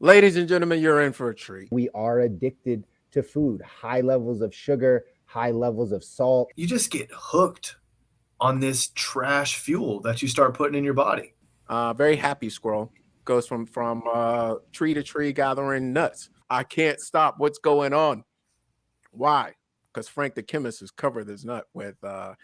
Ladies and gentlemen, you're in for a treat. We are addicted to food, high levels of sugar, high levels of salt. You just get hooked on this trash fuel that you start putting in your body. Very happy squirrel goes from tree to tree gathering nuts. I can't stop. What's going on? Why? Because Frank the chemist has covered this nut with the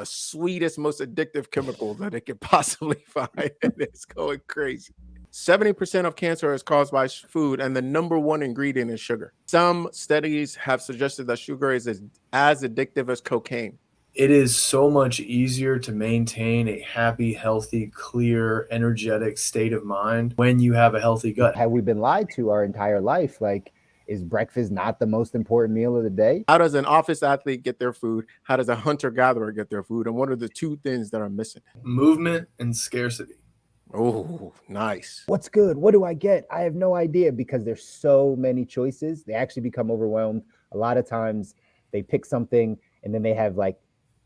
sweetest, most addictive chemical that it could possibly find. And it's going crazy. 70% of cancer is caused by food, and the number one ingredient is sugar. Some studies have suggested that sugar is as addictive as cocaine. It is so much easier to maintain a happy, healthy, clear, energetic state of mind when you have a healthy gut. Have we been lied to our entire life? Like, is breakfast not the most important meal of the day? How does an office athlete get their food? How does a hunter-gatherer get their food? And what are the two things that are missing? Movement and scarcity. Oh, nice. What's good? What do I get? I have no idea, because there's so many choices. They actually become overwhelmed. A lot of times they pick something and then they have like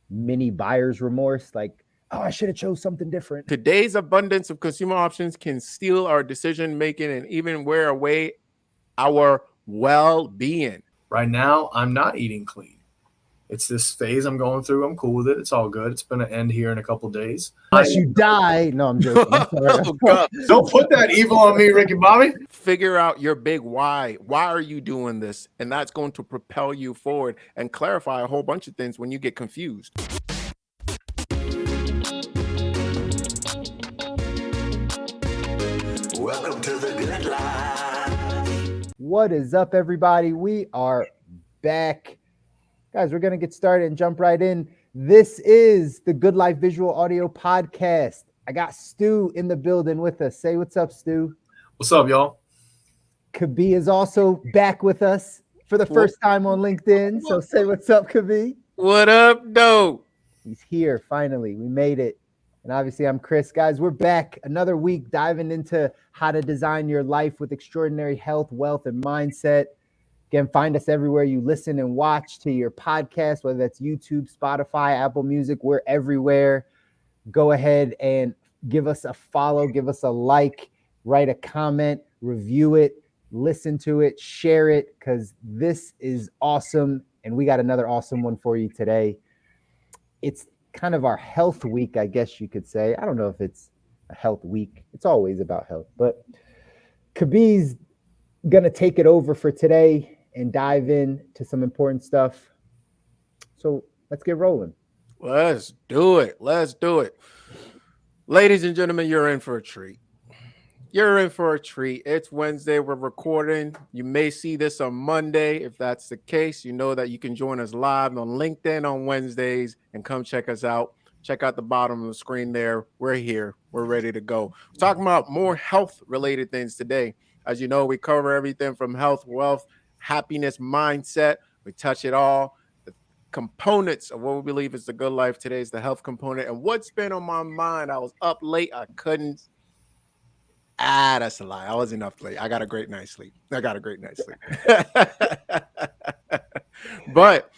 mini buyer's remorse. Like, oh, I should have chose something different. Today's abundance of consumer options can steal our decision making and even wear away our well-being. Right now, I'm not eating clean. It's this phase I'm going through. I'm cool with it. It's all good. It's going to end here in a couple days. Unless you die. No, I'm joking. Oh, God. Don't put that evil on me, Ricky Bobby. Figure out your big why. Why are you doing this? And that's going to propel you forward and clarify a whole bunch of things when you get confused. Welcome to the Good Life. What is up, everybody? We are back. Guys, we're going to get started and jump right in. This is the Good Life Visual Audio Podcast. I got Stu in the building with us. Say what's up, Stu. What's up, y'all? Kobi is also back with us for the first time on LinkedIn. So say what's up, Kobi. What up, though? He's here, finally. We made it. And obviously, I'm Chris. Guys, we're back another week diving into how to design your life with extraordinary health, wealth, and mindset. Again, find us everywhere you listen and watch to your podcast, whether that's YouTube, Spotify, Apple Music. We're everywhere. Go ahead and give us a follow, give us a like, write a comment, review it, listen to it, share it, because this is awesome. And we got another awesome one for you today. It's kind of our health week, I guess you could say. I don't know if it's a health week. It's always about health. But Kobi's going to take it over for today and dive in to some important stuff. So let's get rolling. Let's do it. Let's do it. Ladies and gentlemen, you're in for a treat. You're in for a treat. It's Wednesday. We're recording. You may see this on Monday. If that's the case, you know that you can join us live on LinkedIn on Wednesdays and come check us out. Check out the bottom of the screen there. We're here. We're ready to go. We're talking about more health-related things today. As you know, we cover everything from health, wealth, happiness, mindset. We touch it all. The components of what we believe is the good life today is the health component. And what's been on my mind, I was up late. I couldn't. That's a lie. I wasn't up late. I got a great night's sleep. But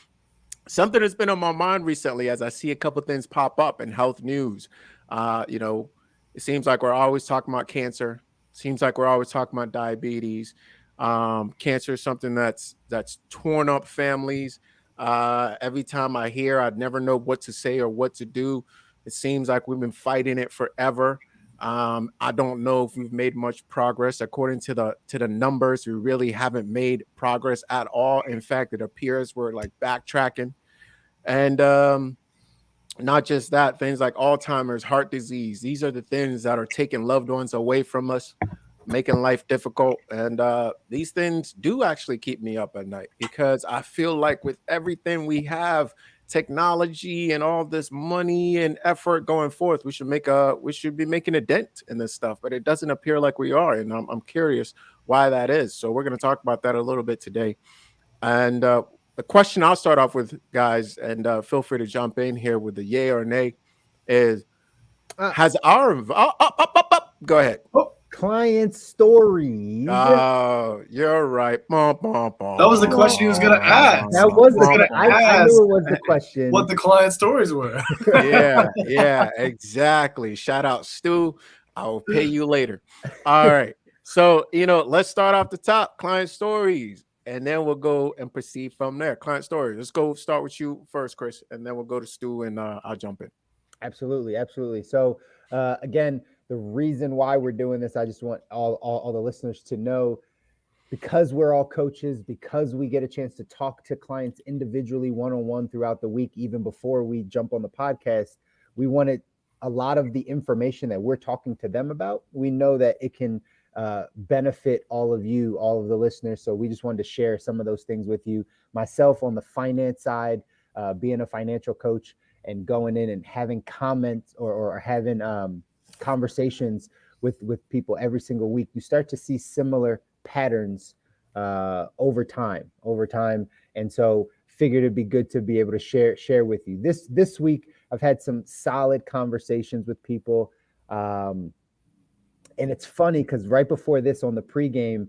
something that's been on my mind recently as I see a couple things pop up in health news. It seems like we're always talking about cancer. Seems like we're always talking about diabetes. Cancer is something that's torn up families. Every time I hear, I'd never know what to say or what to do. It seems like we've been fighting it forever. I don't know if we've made much progress. According to the numbers, we really haven't made progress at all. In fact, it appears we're like backtracking. And not just that, things like Alzheimer's, heart disease. These are the things that are taking loved ones away from us, making life difficult. And these things do actually keep me up at night because I feel like with everything we have, technology and all this money and effort going forth, we should be making a dent in this stuff, but it doesn't appear like we are. And I'm curious why that is. So we're going to talk about that a little bit today. And the question I'll start off with, guys, and feel free to jump in here with the yay or nay, is has our go ahead. Client stories. Oh, you're right. That was the question he was going to ask. That was the I knew it was the question. What the client stories were. Yeah, exactly. Shout out, Stu. I will pay you later. All right. So, let's start off the top, client stories, and then we'll go and proceed from there. Client stories. Let's go start with you first, Chris, and then we'll go to Stu and I'll jump in. Absolutely, absolutely. So again, the reason why we're doing this, I just want all the listeners to know, because we're all coaches, because we get a chance to talk to clients individually, one-on-one throughout the week, even before we jump on the podcast, we wanted a lot of the information that we're talking to them about. We know that it can benefit all of you, all of the listeners. So we just wanted to share some of those things with you. Myself on the finance side, being a financial coach and going in and having comments or having conversations with people every single week, you start to see similar patterns over time. And so figured it'd be good to be able to share with you. This week, I've had some solid conversations with people. And it's funny because right before this on the pregame,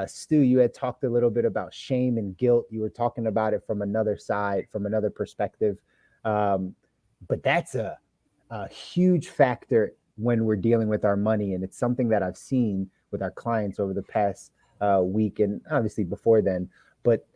Stu, you had talked a little bit about shame and guilt. You were talking about it from another side, from another perspective. But that's a huge factor when we're dealing with our money. And it's something that I've seen with our clients over the past week and obviously before then. But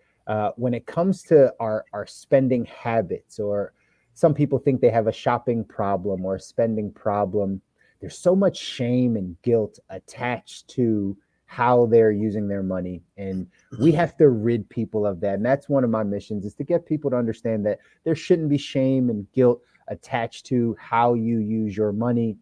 when it comes to our spending habits, or some people think they have a shopping problem or a spending problem, there's so much shame and guilt attached to how they're using their money. And we have to rid people of that. And that's one of my missions, is to get people to understand that there shouldn't be shame and guilt attached to how you use your money.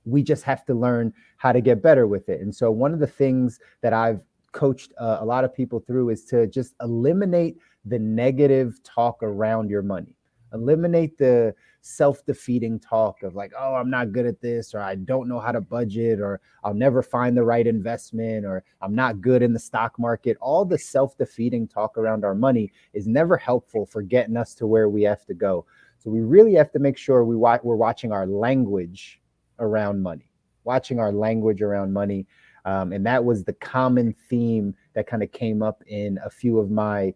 We just have to learn how to get better with it. And so one of the things that I've coached a lot of people through is to just eliminate the negative talk around your money. Eliminate the self-defeating talk of like, oh, I'm not good at this, or I don't know how to budget, or I'll never find the right investment, or I'm not good in the stock market. All the self-defeating talk around our money is never helpful for getting us to where we have to go. So we really have to make sure we're watching our language around money, and that was the common theme that kind of came up in a few of my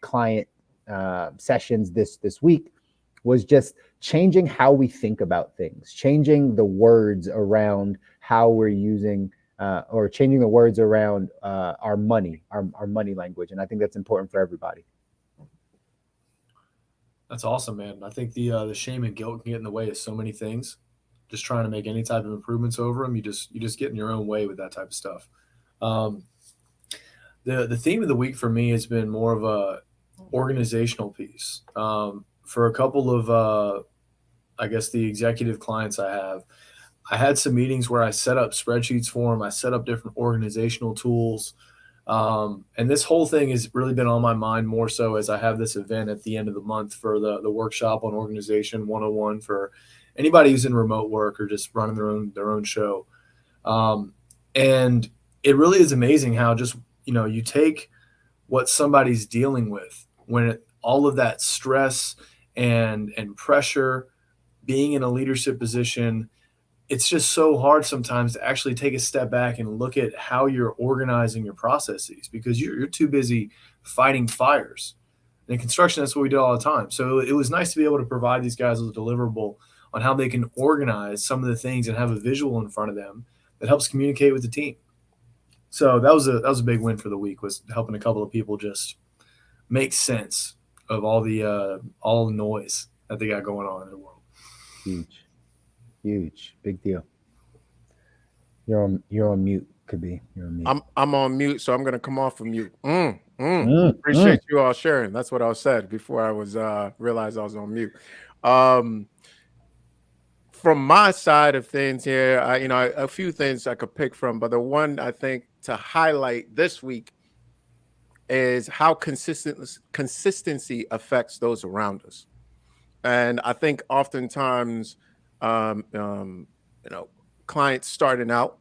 client sessions this week, was just changing how we think about things, changing the words around how we're using or changing the words around our money language. And I think that's important for everybody. That's awesome, man. I think the shame and guilt can get in the way of so many things. Just trying to make any type of improvements over them, you just get in your own way with that type of stuff. The theme of the week for me has been more of a organizational piece. For a couple of I guess the executive clients I had some meetings where I set up spreadsheets for them. I set up different organizational tools. And this whole thing has really been on my mind more so as I have this event at the end of the month for the workshop on organization 101 for anybody who's in remote work or just running their own show. And it really is amazing how just, you take what somebody's dealing with when all of that stress and pressure, being in a leadership position, it's just so hard sometimes to actually take a step back and look at how you're organizing your processes, because you're too busy fighting fires. And in construction, that's what we do all the time. So it was nice to be able to provide these guys with a deliverable on how they can organize some of the things and have a visual in front of them that helps communicate with the team. So that was a big win for the week, was helping a couple of people just make sense of all the noise that they got going on in the world. Huge, big deal. You're on mute, Kobi. You're on mute. I'm on mute, so I'm gonna come off of mute. Appreciate you all sharing. That's what I said before I was realized I was on mute. From my side of things here, a few things I could pick from, but the one I think to highlight this week is how consistency affects those around us. And I think oftentimes, clients starting out,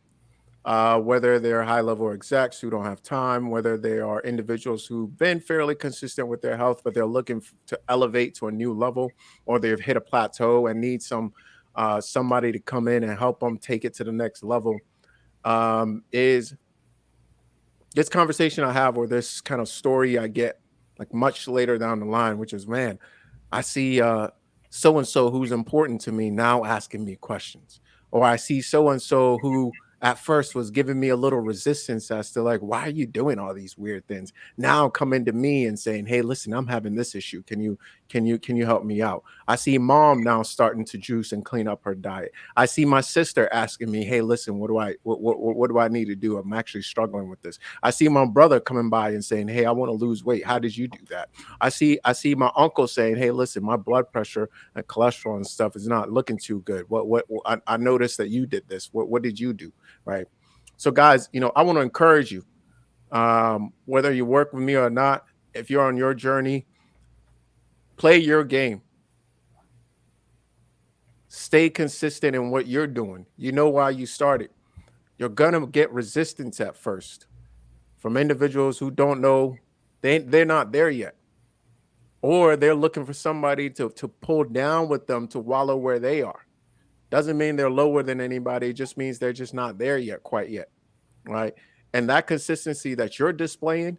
whether they're high-level execs who don't have time, whether they are individuals who've been fairly consistent with their health, but they're looking to elevate to a new level, or they've hit a plateau and need somebody to come in and help them take it to the next level, is this conversation I have, or this kind of story I get like much later down the line, which is, man, I see so-and-so who's important to me now asking me questions, or I see so-and-so who at first was giving me a little resistance as to like, why are you doing all these weird things? Now coming to me and saying, hey, listen, I'm having this issue. Can you help me out? I see mom now starting to juice and clean up her diet. I see my sister asking me, hey, listen, what do I need to do? I'm actually struggling with this. I see my brother coming by and saying, hey, I want to lose weight. How did you do that? I see my uncle saying, hey, listen, my blood pressure and cholesterol and stuff is not looking too good. I noticed that you did this. What did you do? Right. So guys, I want to encourage you, whether you work with me or not, if you're on your journey, play your game. Stay consistent in what you're doing. You know why you started. You're going to get resistance at first from individuals who don't know, they're not there yet. Or they're looking for somebody to pull down with them to wallow where they are. Doesn't mean they're lower than anybody. It just means they're just not there yet, quite yet. Right. And that consistency that you're displaying,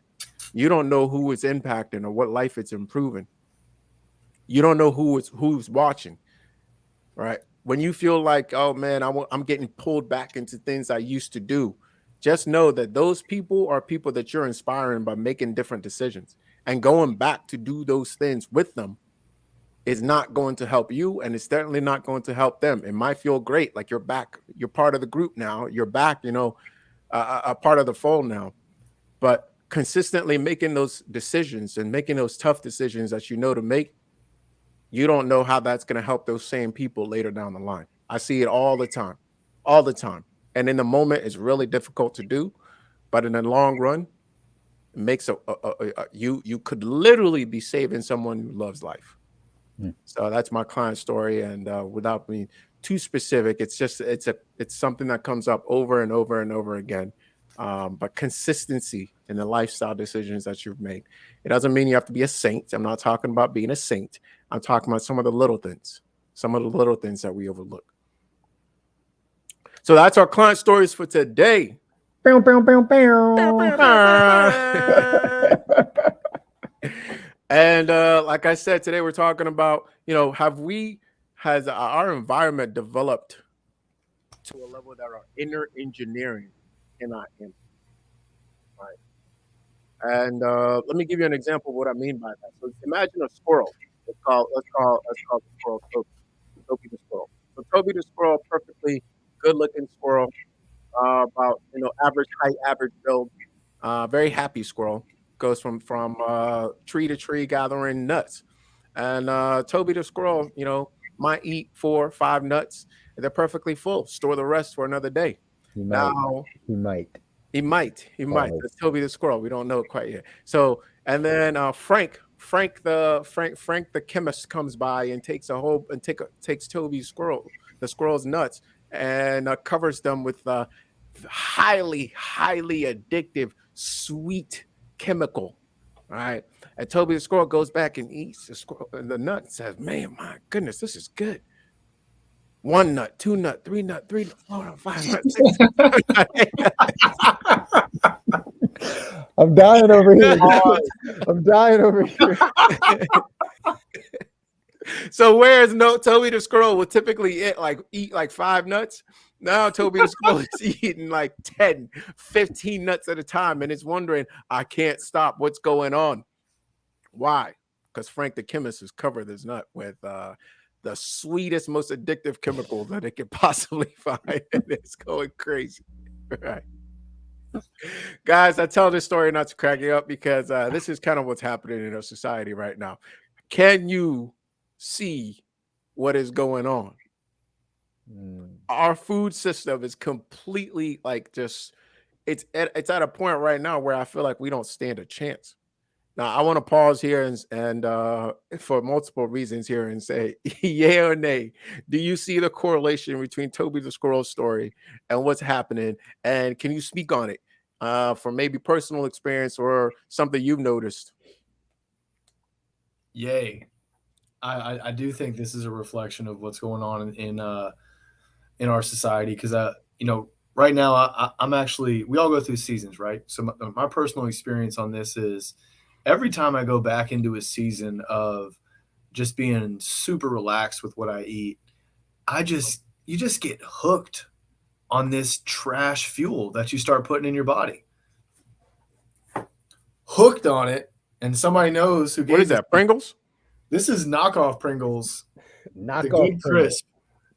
you don't know who it's impacting or what life it's improving. You don't know who's watching. Right. When you feel like, oh man, I'm getting pulled back into things I used to do, just know that those people are people that you're inspiring by making different decisions, and going back to do those things with them is not going to help you, and it's certainly not going to help them. It might feel great, like you're back, you're part of the group now, you're back, a part of the fold now. But consistently making those decisions and making those tough decisions that you know to make, you don't know how that's going to help those same people later down the line. I see it all the time. And in the moment, it's really difficult to do, but in the long run, it makes you could literally be saving someone who loves life. So that's my client story, and without being too specific, it's something that comes up over and over and over again. But consistency in the lifestyle decisions that you've made. It doesn't mean you have to be a saint. I'm not talking about being a saint. I'm talking about some of the little things that we overlook. So that's our client stories for today. And like I said, today we're talking about, has our environment developed to a level that our inner engineering cannot handle? Right. And let me give you an example of what I mean by that. So imagine a squirrel. Let's call the squirrel Toby the squirrel. So Toby the squirrel, perfectly good-looking squirrel, about average height, average build, very happy squirrel. Goes from tree to tree gathering nuts. And Toby the squirrel, might eat 4 or 5 nuts. And they're perfectly full. Store the rest for another day. He might. Oh. That's Toby the squirrel. We don't know it quite yet. So, and then Frank the chemist comes by and takes Toby's the squirrel's nuts, and covers them with highly addictive sweet chemical. All right. And Toby the squirrel goes back and eats the nut and says, man, my goodness, this is good. 1 nut, 2 nut, 3 nut, 4 nut, 5 nut, 6 nut. I'm dying over here. So whereas Toby the squirrel would typically eat like 5 nuts, now Toby the squirrel is eating like 10, 15 nuts at a time, and it's wondering, I can't stop. What's going on? Why? Because Frank the chemist has covered this nut with the sweetest, most addictive chemical that it could possibly find, and it's going crazy. Right. Guys, I tell this story not to crack you up, because this is kind of what's happening in our society right now. Can you see what is going on? Our food system is completely it's at a point right now where I feel like we don't stand a chance. Now, I want to pause here and for multiple reasons here and say, yay or nay, do you see the correlation between Toby the squirrel story and what's happening? And can you speak on it from maybe personal experience or something you've noticed? Yay. I do think this is a reflection of what's going on in our society, because right now I'm actually, we all go through seasons, right? So my personal experience on this is, every time I go back into a season of just being super relaxed with what I eat, you just get hooked on this trash fuel that you start putting in your body. Hooked on it, and somebody knows who gave What is that? Pringles? This is knockoff Pringles, the Knockoff Good Pringles. Crisp.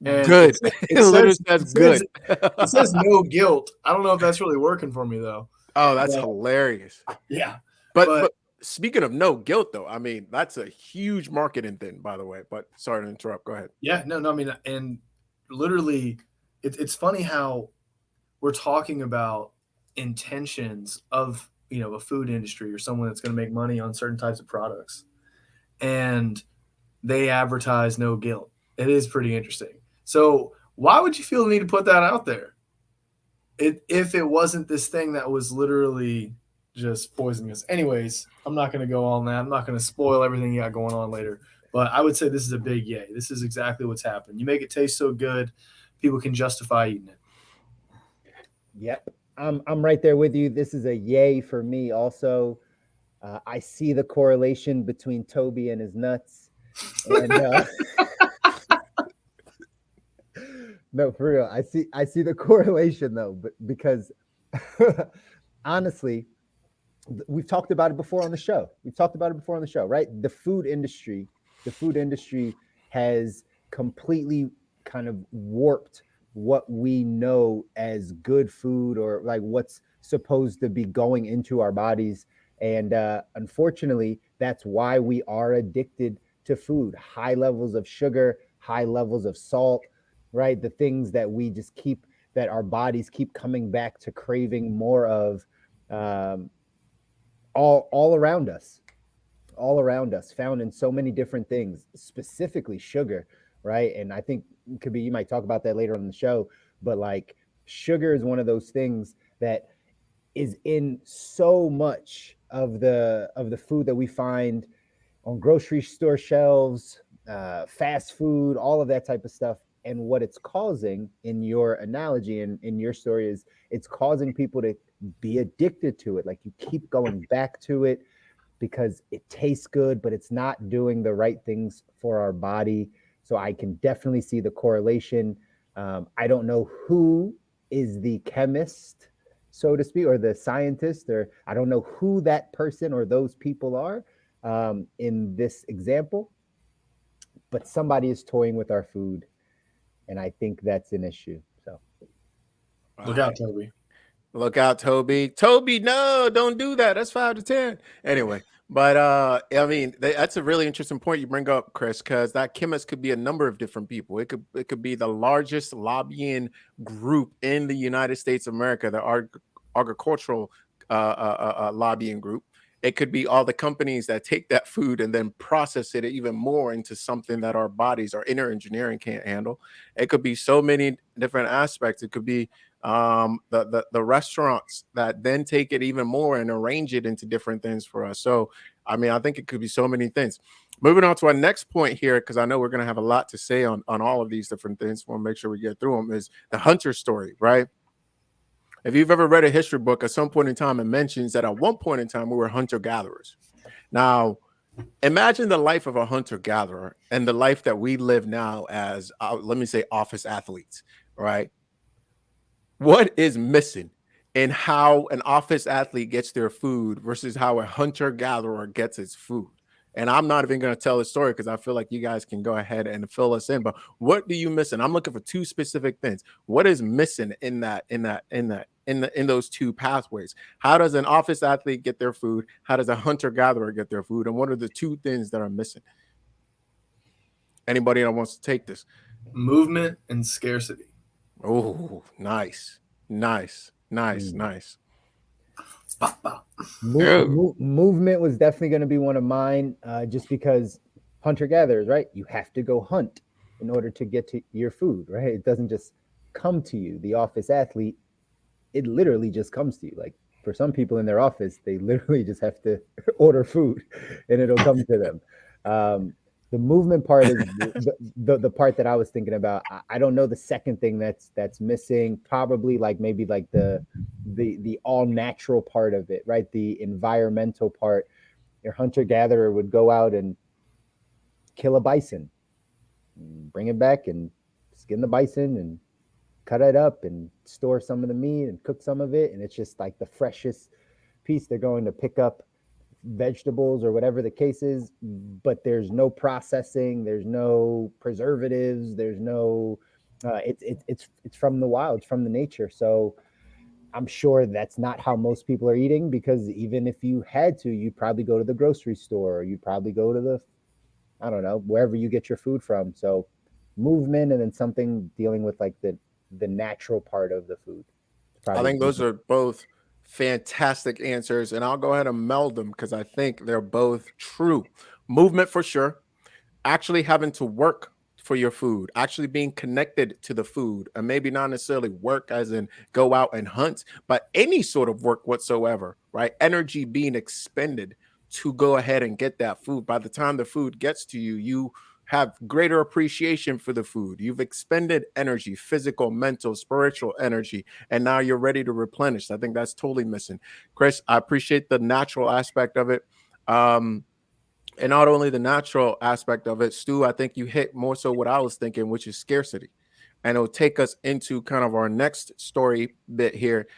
And Good. It literally says it good. It says no guilt. I don't know if that's really working for me though. Oh, that's Yeah. hilarious. Yeah. But speaking of no guilt, though, I mean, that's a huge marketing thing, by the way. But sorry to interrupt. Go ahead. Yeah, no, I mean, and literally, it's funny how we're talking about intentions of a food industry or someone that's going to make money on certain types of products, and they advertise no guilt. It is pretty interesting. So why would you feel the need to put that out there? If it wasn't this thing that was literally just poisoning us. Anyways, I'm not going to go on that. I'm not going to spoil everything you got going on later. But I would say this is a big yay. This is exactly what's happening. You make it taste so good, people can justify eating it. Yep. I'm right there with you. This is a yay for me also. I see the correlation between Toby and his nuts. And no, for real. I see the correlation though, but because honestly, we've talked about it before on the show. Right? The food industry has completely kind of warped what we know as good food, or like what's supposed to be going into our bodies. And unfortunately, that's why we are addicted to food. High levels of sugar, high levels of salt, right? The things that we just that our bodies keep coming back to craving more of, all around us, found in so many different things, specifically sugar, right? And I think, Kobi, you might talk about that later on the show, but like sugar is one of those things that is in so much of the food that we find on grocery store shelves, fast food, all of that type of stuff. And what it's causing, in your analogy and in your story, is it's causing people to be addicted to it. Like you keep going back to it because it tastes good, but it's not doing the right things for our body. So I can definitely see the correlation. I don't know who is the chemist, so to speak, or the scientist, or I don't know who that person or those people are in this example, but somebody is toying with our food. And I think that's an issue. So Look out, Toby. Look out, Toby. Toby, no, don't do that. That's 5 to 10. Anyway, but I mean, that's a really interesting point you bring up, Chris, because that chemist could be a number of different people. It could be the largest lobbying group in the United States of America, the agricultural lobbying group. It could be all the companies that take that food and then process it even more into something that our bodies, our inner engineering can't handle. It could be so many different aspects. It could be the restaurants that then take it even more and arrange it into different things for us. So, I mean, I think it could be so many things. Moving on to our next point here, because I know we're going to have a lot to say on all of these different things. We'll make sure we get through them, is the hunter story, right? If you've ever read a history book, at some point in time, it mentions that at one point in time, we were hunter-gatherers. Now, imagine the life of a hunter-gatherer and the life that we live now as, let me say, office athletes, right? What is missing in how an office athlete gets their food versus how a hunter-gatherer gets his food? And I'm not even going to tell the story because I feel like you guys can go ahead and fill us in. But what do you miss? And I'm looking for two specific things. What is missing in those two pathways? How does an office athlete get their food? How does a hunter-gatherer get their food? And what are the two things that are missing? Anybody that wants to take this? Movement and scarcity. Oh, nice. Movement was definitely going to be one of mine, just because hunter-gatherers, right? You have to go hunt in order to get to your food, right? It doesn't just come to you. The office athlete, it literally just comes to you. Like for some people in their office, they literally just have to order food and it'll come to them. The movement part is the part that I was thinking about. I don't know the second thing that's missing. Probably maybe the all natural part of it, right? The environmental part. Your hunter-gatherer would go out and kill a bison, bring it back and skin the bison and cut it up and store some of the meat and cook some of it, and it's just like the freshest piece. They're going to pick up vegetables or whatever the case is, but there's no processing, there's no preservatives, there's no it's from the wild, it's from the nature. So I'm sure that's not how most people are eating, because even if you had to, you'd probably go to the grocery store, or you'd probably go to the, I don't know, wherever you get your food from. So movement, and then something dealing with like the natural part of the food. I think those are both fantastic answers, and I'll go ahead and meld them because I think they're both true. Movement for sure. Actually having to work for your food, actually being connected to the food, and maybe not necessarily work as in go out and hunt, but any sort of work whatsoever, right? Energy being expended to go ahead and get that food. By the time the food gets to you, you have greater appreciation for the food. You've expended energy, physical, mental, spiritual energy, and now you're ready to replenish. I think that's totally missing. Chris, I appreciate the natural aspect of it. And not only the natural aspect of it, Stu, I think you hit more so what I was thinking, which is scarcity. And it'll take us into kind of our next story bit here.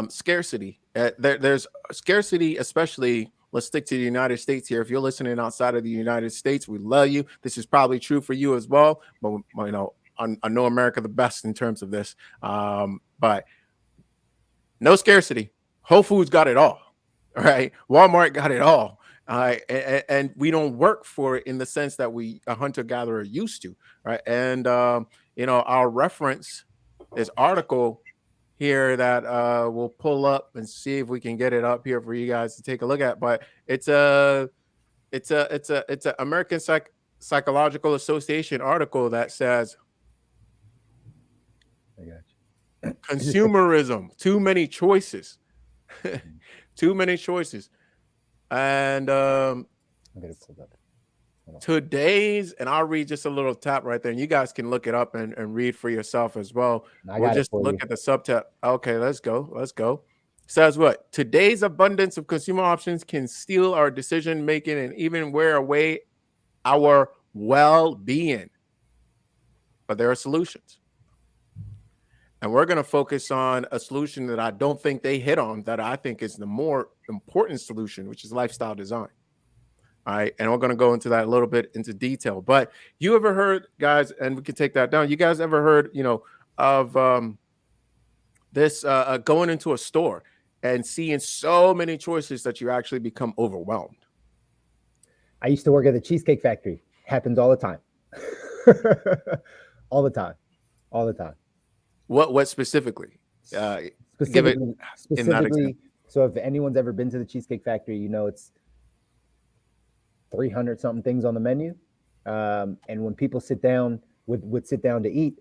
Scarcity. There's scarcity, especially, let's stick to the United States here. If you're listening outside of the United States, we love you. This is probably true for you as well. But, you know, I know America the best in terms of this. But no scarcity. Whole Foods got it all. All right. Walmart got it all. And we don't work for it in the sense that a hunter-gatherer used to, right? And you know, our reference is article here that we'll pull up and see if we can get it up here for you guys to take a look at. But it's a American Psychological Association article that says I got you. consumerism, too many choices, too many choices. And I'm gonna pull that. today's, and I'll read just a little tab right there, and you guys can look it up and read for yourself as well. We'll just look at the subtab. Okay, let's go. Says what? Today's abundance of consumer options can steal our decision making and even wear away our well-being. But there are solutions. And we're going to focus on a solution that I don't think they hit on, that I think is the more important solution, which is lifestyle design. All right. And we're going to go into that a little bit into detail. But you ever heard, guys, and we can take that down. You guys ever heard, you know, of this going into a store and seeing so many choices that you actually become overwhelmed? I used to work at the Cheesecake Factory. Happens all the time. All the time. What specifically? Specifically, so if anyone's ever been to the Cheesecake Factory, you know it's 300 something things on the menu. And when people would sit down to eat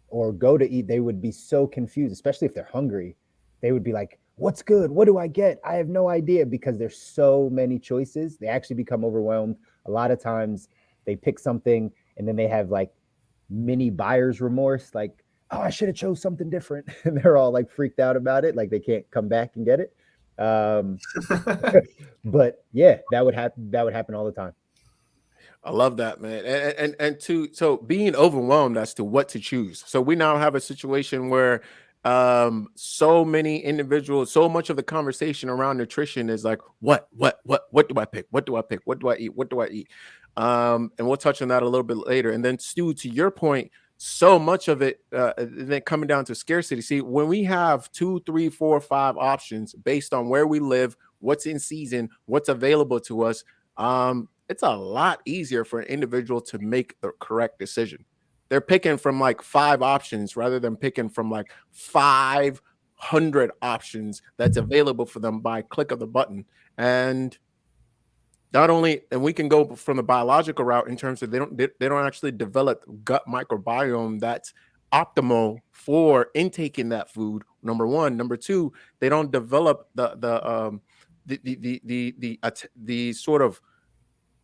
or go to eat, they would be so confused, especially if they're hungry. They would be like, what's good? What do I get? I have no idea, because there's so many choices. They actually become overwhelmed. A lot of times they pick something and then they have like mini buyer's remorse, like, oh, I should have chose something different. And they're all like freaked out about it. Like they can't come back and get it. But yeah, that would happen all the time. I love that, man. So being overwhelmed as to what to choose. So we now have a situation where so many individuals, so much of the conversation around nutrition is like, what do I pick? What do I pick? What do I eat? What do I eat? And we'll touch on that a little bit later. And then Stu, to your point, so much of it then coming down to scarcity. See, when we have 2, 3, 4, 5 options based on where we live, what's in season, what's available to us, it's a lot easier for an individual to make the correct decision. They're picking from like 5 options rather than picking from like 500 options that's available for them by click of the button. And not only, and we can go from the biological route in terms of they don't actually develop gut microbiome that's optimal for intaking that food. Number one. Number two, they don't develop the sort of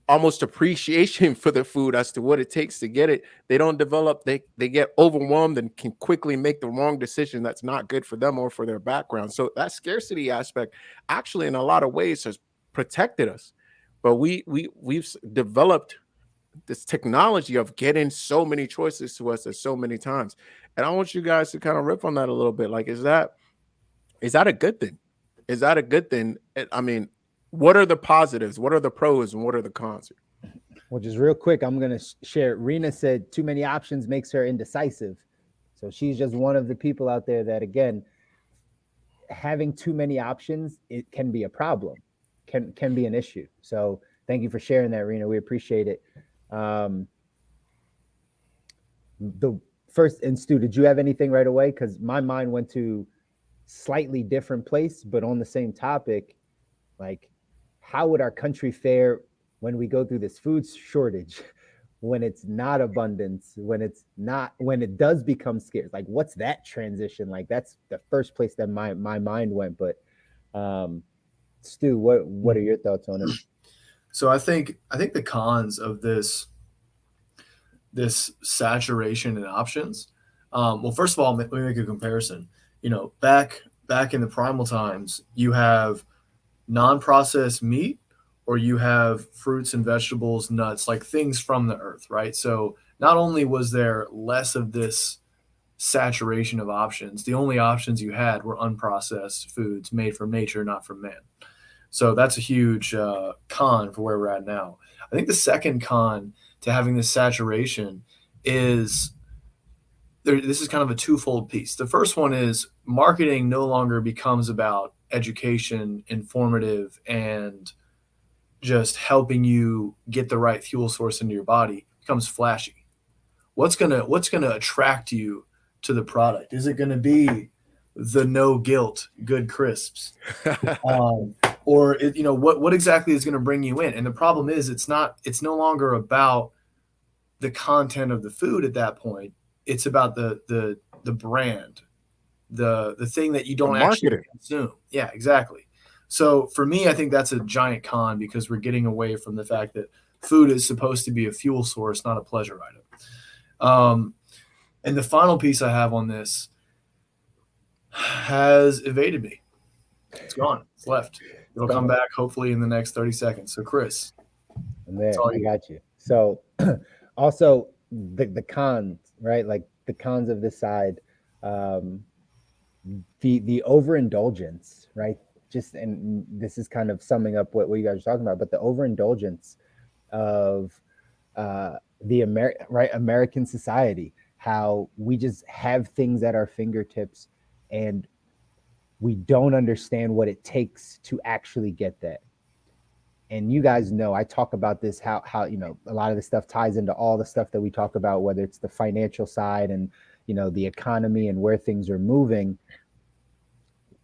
almost appreciation for the food as to what it takes to get it. They don't develop, they get overwhelmed and can quickly make the wrong decision that's not good for them or for their background. So that scarcity aspect actually in a lot of ways has protected us. But we've developed this technology of getting so many choices to us at so many times. And I want you guys to kind of riff on that a little bit. Like, is that a good thing? Is that a good thing? I mean, what are the positives? What are the pros and what are the cons? Well, just real quick, I'm going to share. Rena said too many options makes her indecisive. So she's just one of the people out there that, again, having too many options, it can be a problem, can be an issue. So thank you for sharing that, Rena. We appreciate it. The first, and Stu, did you have anything right away? Because my mind went to slightly different place, but on the same topic. Like, how would our country fare when we go through this food shortage, when it's not abundance, when it does become scarce? Like, what's that transition like? That's the first place that my mind went. But Stu, what are your thoughts on it? So I think the cons of this saturation in options. Well, first of all, let me make a comparison. Back in the primal times, you have non-processed meat, or you have fruits and vegetables, nuts, like things from the earth, right? So not only was there less of this saturation of options, the only options you had were unprocessed foods made from nature, not from man. So that's a huge con for where we're at now. I think the second con to having this saturation is this is kind of a twofold piece. The first one is marketing no longer becomes about education, informative, and just helping you get the right fuel source into your body. It becomes flashy. What's gonna attract you to the product? Is it going to be the no guilt good crisps, or what exactly is going to bring you in? And the problem is it's no longer about the content of the food at that point. It's about the brand, the thing that you don't actually consume. Yeah, exactly. So for me, I think that's a giant con, because we're getting away from the fact that food is supposed to be a fuel source, not a pleasure item. And the final piece I have on this has evaded me. It's gone. It's left. It'll come back hopefully in the next 30 seconds. So Chris. And there, I got you. So also the cons, right? Like the cons of this side, the overindulgence, right? And this is kind of summing up what you guys are talking about, but the overindulgence of the American society, how we just have things at our fingertips and we don't understand what it takes to actually get that. And you guys know, I talk about this, how a lot of this stuff ties into all the stuff that we talk about, whether it's the financial side and the economy and where things are moving.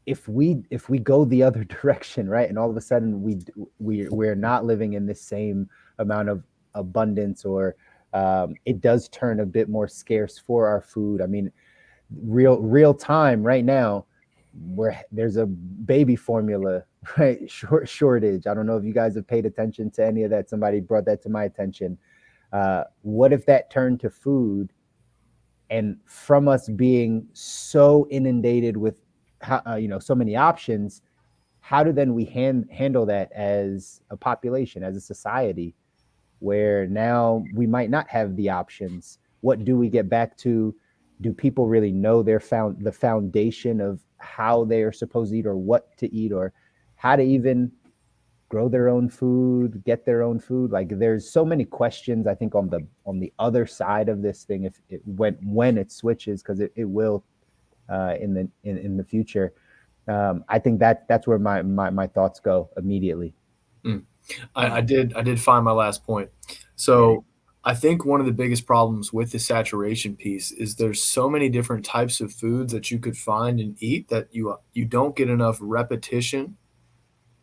If we go the other direction, right, and all of a sudden we're not living in the same amount of abundance, or it does turn a bit more scarce for our food. I mean, real time right now, where there's a baby formula, right, shortage. I don't know if you guys have paid attention to any of that. Somebody brought that to my attention. What if that turned to food, and from us being so inundated with so many options, how do then we handle that as a population, as a society, where now we might not have the options? What do we get back to? Do people really know the foundation of how they are supposed to eat, or what to eat, or how to even grow their own food, get their own food? Like, there's so many questions, I think, on the other side of this thing, when it switches, because it will in the future. I think that's where my thoughts go immediately. I did find my last point. So I think one of the biggest problems with the saturation piece is there's so many different types of foods that you could find and eat that you don't get enough repetition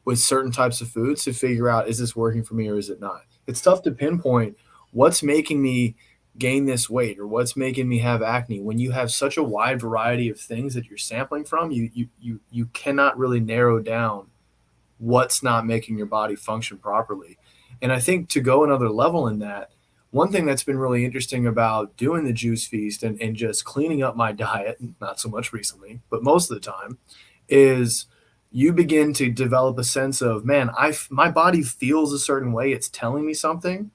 with certain types of foods to figure out, is this working for me or is it not? It's tough to pinpoint what's making me gain this weight or what's making me have acne when you have such a wide variety of things that you're sampling from. You cannot really narrow down what's not making your body function properly. And I think to go another level in that, one thing that's been really interesting about doing the juice feast and just cleaning up my diet, not so much recently, but most of the time, is you begin to develop a sense of, man, my body feels a certain way. It's telling me something.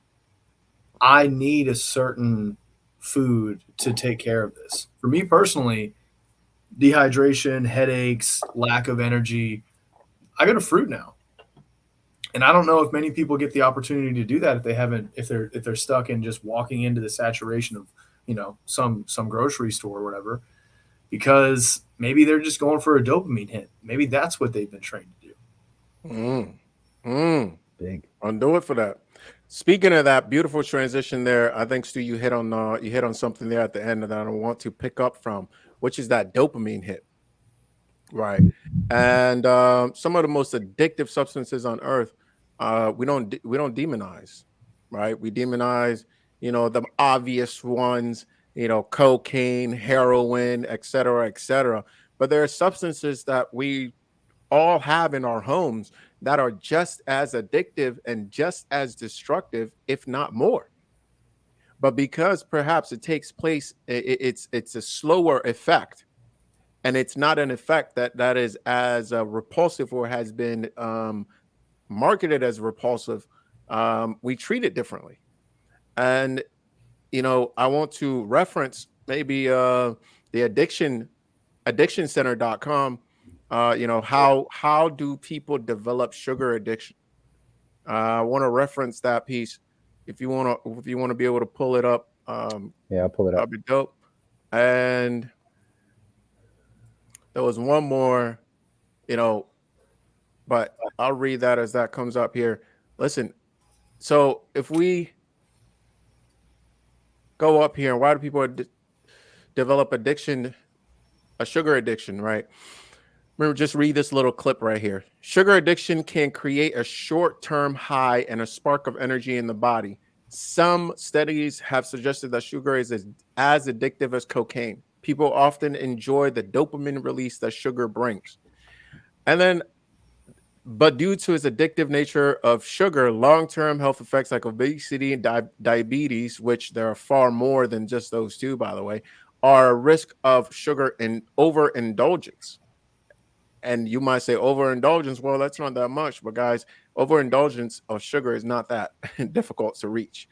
I need a certain food to take care of this. For me personally, dehydration, headaches, lack of energy, I go to fruit now. And I don't know if many people get the opportunity to do that if they haven't, if they're stuck in just walking into the saturation of, some grocery store or whatever, because maybe they're just going for a dopamine hit. Maybe that's what they've been trained to do. Big. I'll do it for that. Speaking of that, beautiful transition there. I think Stu, you hit on something there at the end that I don't want to pick up from, which is that dopamine hit, right? And some of the most addictive substances on earth, we don't demonize, right? We demonize, the obvious ones, cocaine, heroin, et cetera, et cetera. But there are substances that we all have in our homes that are just as addictive and just as destructive, if not more. But because perhaps it takes place, it's a slower effect, and it's not an effect that is as repulsive or has been marketed as repulsive. We treat it differently, and I want to reference maybe the addictioncenter.com. How do people develop sugar addiction? I want to reference that piece. If you want to be able to pull it up, Yeah, I'll pull it up. that'd be dope. And there was one more, but I'll read that as that comes up here. Listen, so if we go up here, why do people develop a sugar addiction, right? Remember, just read this little clip right here. Sugar addiction can create a short-term high and a spark of energy in the body. Some studies have suggested that sugar is as addictive as cocaine. People often enjoy the dopamine release that sugar brings. And then, but due to its addictive nature of sugar, long-term health effects like obesity and diabetes, which there are far more than just those two, by the way, are a risk of sugar and overindulgence. And you might say overindulgence, well, that's not that much. But guys, overindulgence of sugar is not that difficult to reach.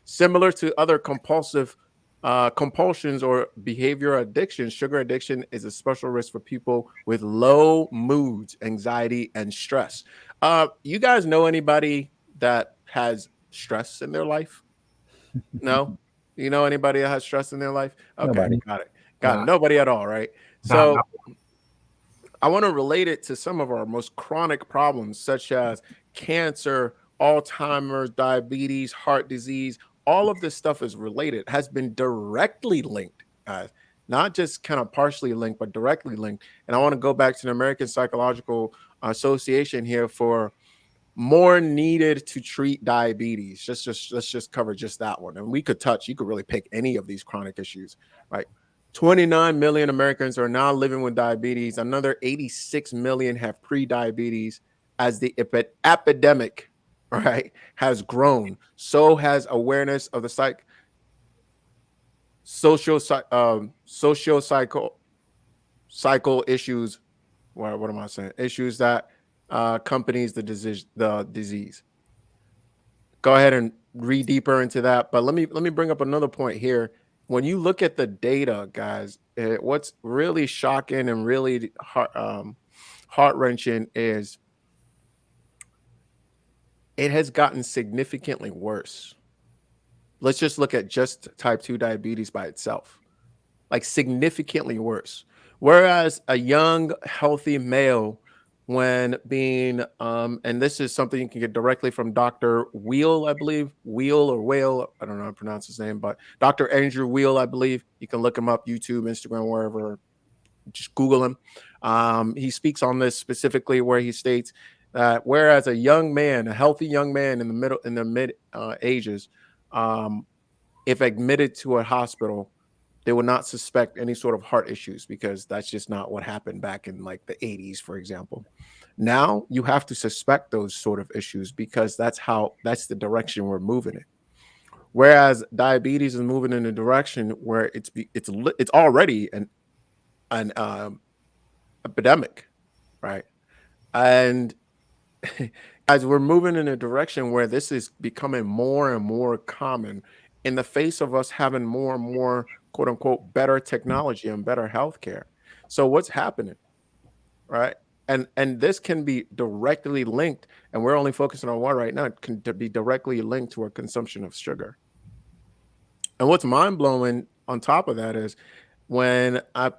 Similar to other compulsions or behavior addictions, sugar addiction is a special risk for people with low moods, anxiety, and stress. You guys know anybody that has stress in their life? No? You know anybody that has stress in their life? Okay, Nobody. got it. Nah. Nobody at all, right? So I want to relate it to some of our most chronic problems, such as cancer, Alzheimer's, diabetes, heart disease. All of this stuff is related, has been directly linked, guys, not just kind of partially linked, but directly linked. And I want to go back to the American Psychological Association here for more needed to treat diabetes. Let's just cover just that one. And you could really pick any of these chronic issues, right? 29 million Americans are now living with diabetes. Another 86 million have pre-diabetes. As the epidemic, right, has grown, so has awareness of the cycle issues. What am I saying? Issues that accompanies the disease. Go ahead and read deeper into that. But let me bring up another point here. When you look at the data, guys, what's really shocking and really heart-wrenching is it has gotten significantly worse. Let's just look at just type 2 diabetes by itself, like significantly worse. Whereas a young, healthy male, when being, and this is something you can get directly from Dr. Wheel, I believe, Wheel or Whale, I don't know how to pronounce his name, but Dr. Andrew Wheel, I believe. You can look him up, YouTube, Instagram, wherever, just Google him. He speaks on this specifically where he states that whereas a young man, a healthy young man in the mid ages, if admitted to a hospital, they would not suspect any sort of heart issues because that's just not what happened back in like the 80s, for example. Now you have to suspect those sort of issues because that's the direction we're moving in. Whereas diabetes is moving in a direction where it's already an epidemic, right? And as we're moving in a direction where this is becoming more and more common in the face of us having more and more quote unquote better technology and better healthcare. So what's happening, right? And this can be directly linked, and we're only focusing on one right now. It can be directly linked to our consumption of sugar. And what's mind blowing on top of that is when I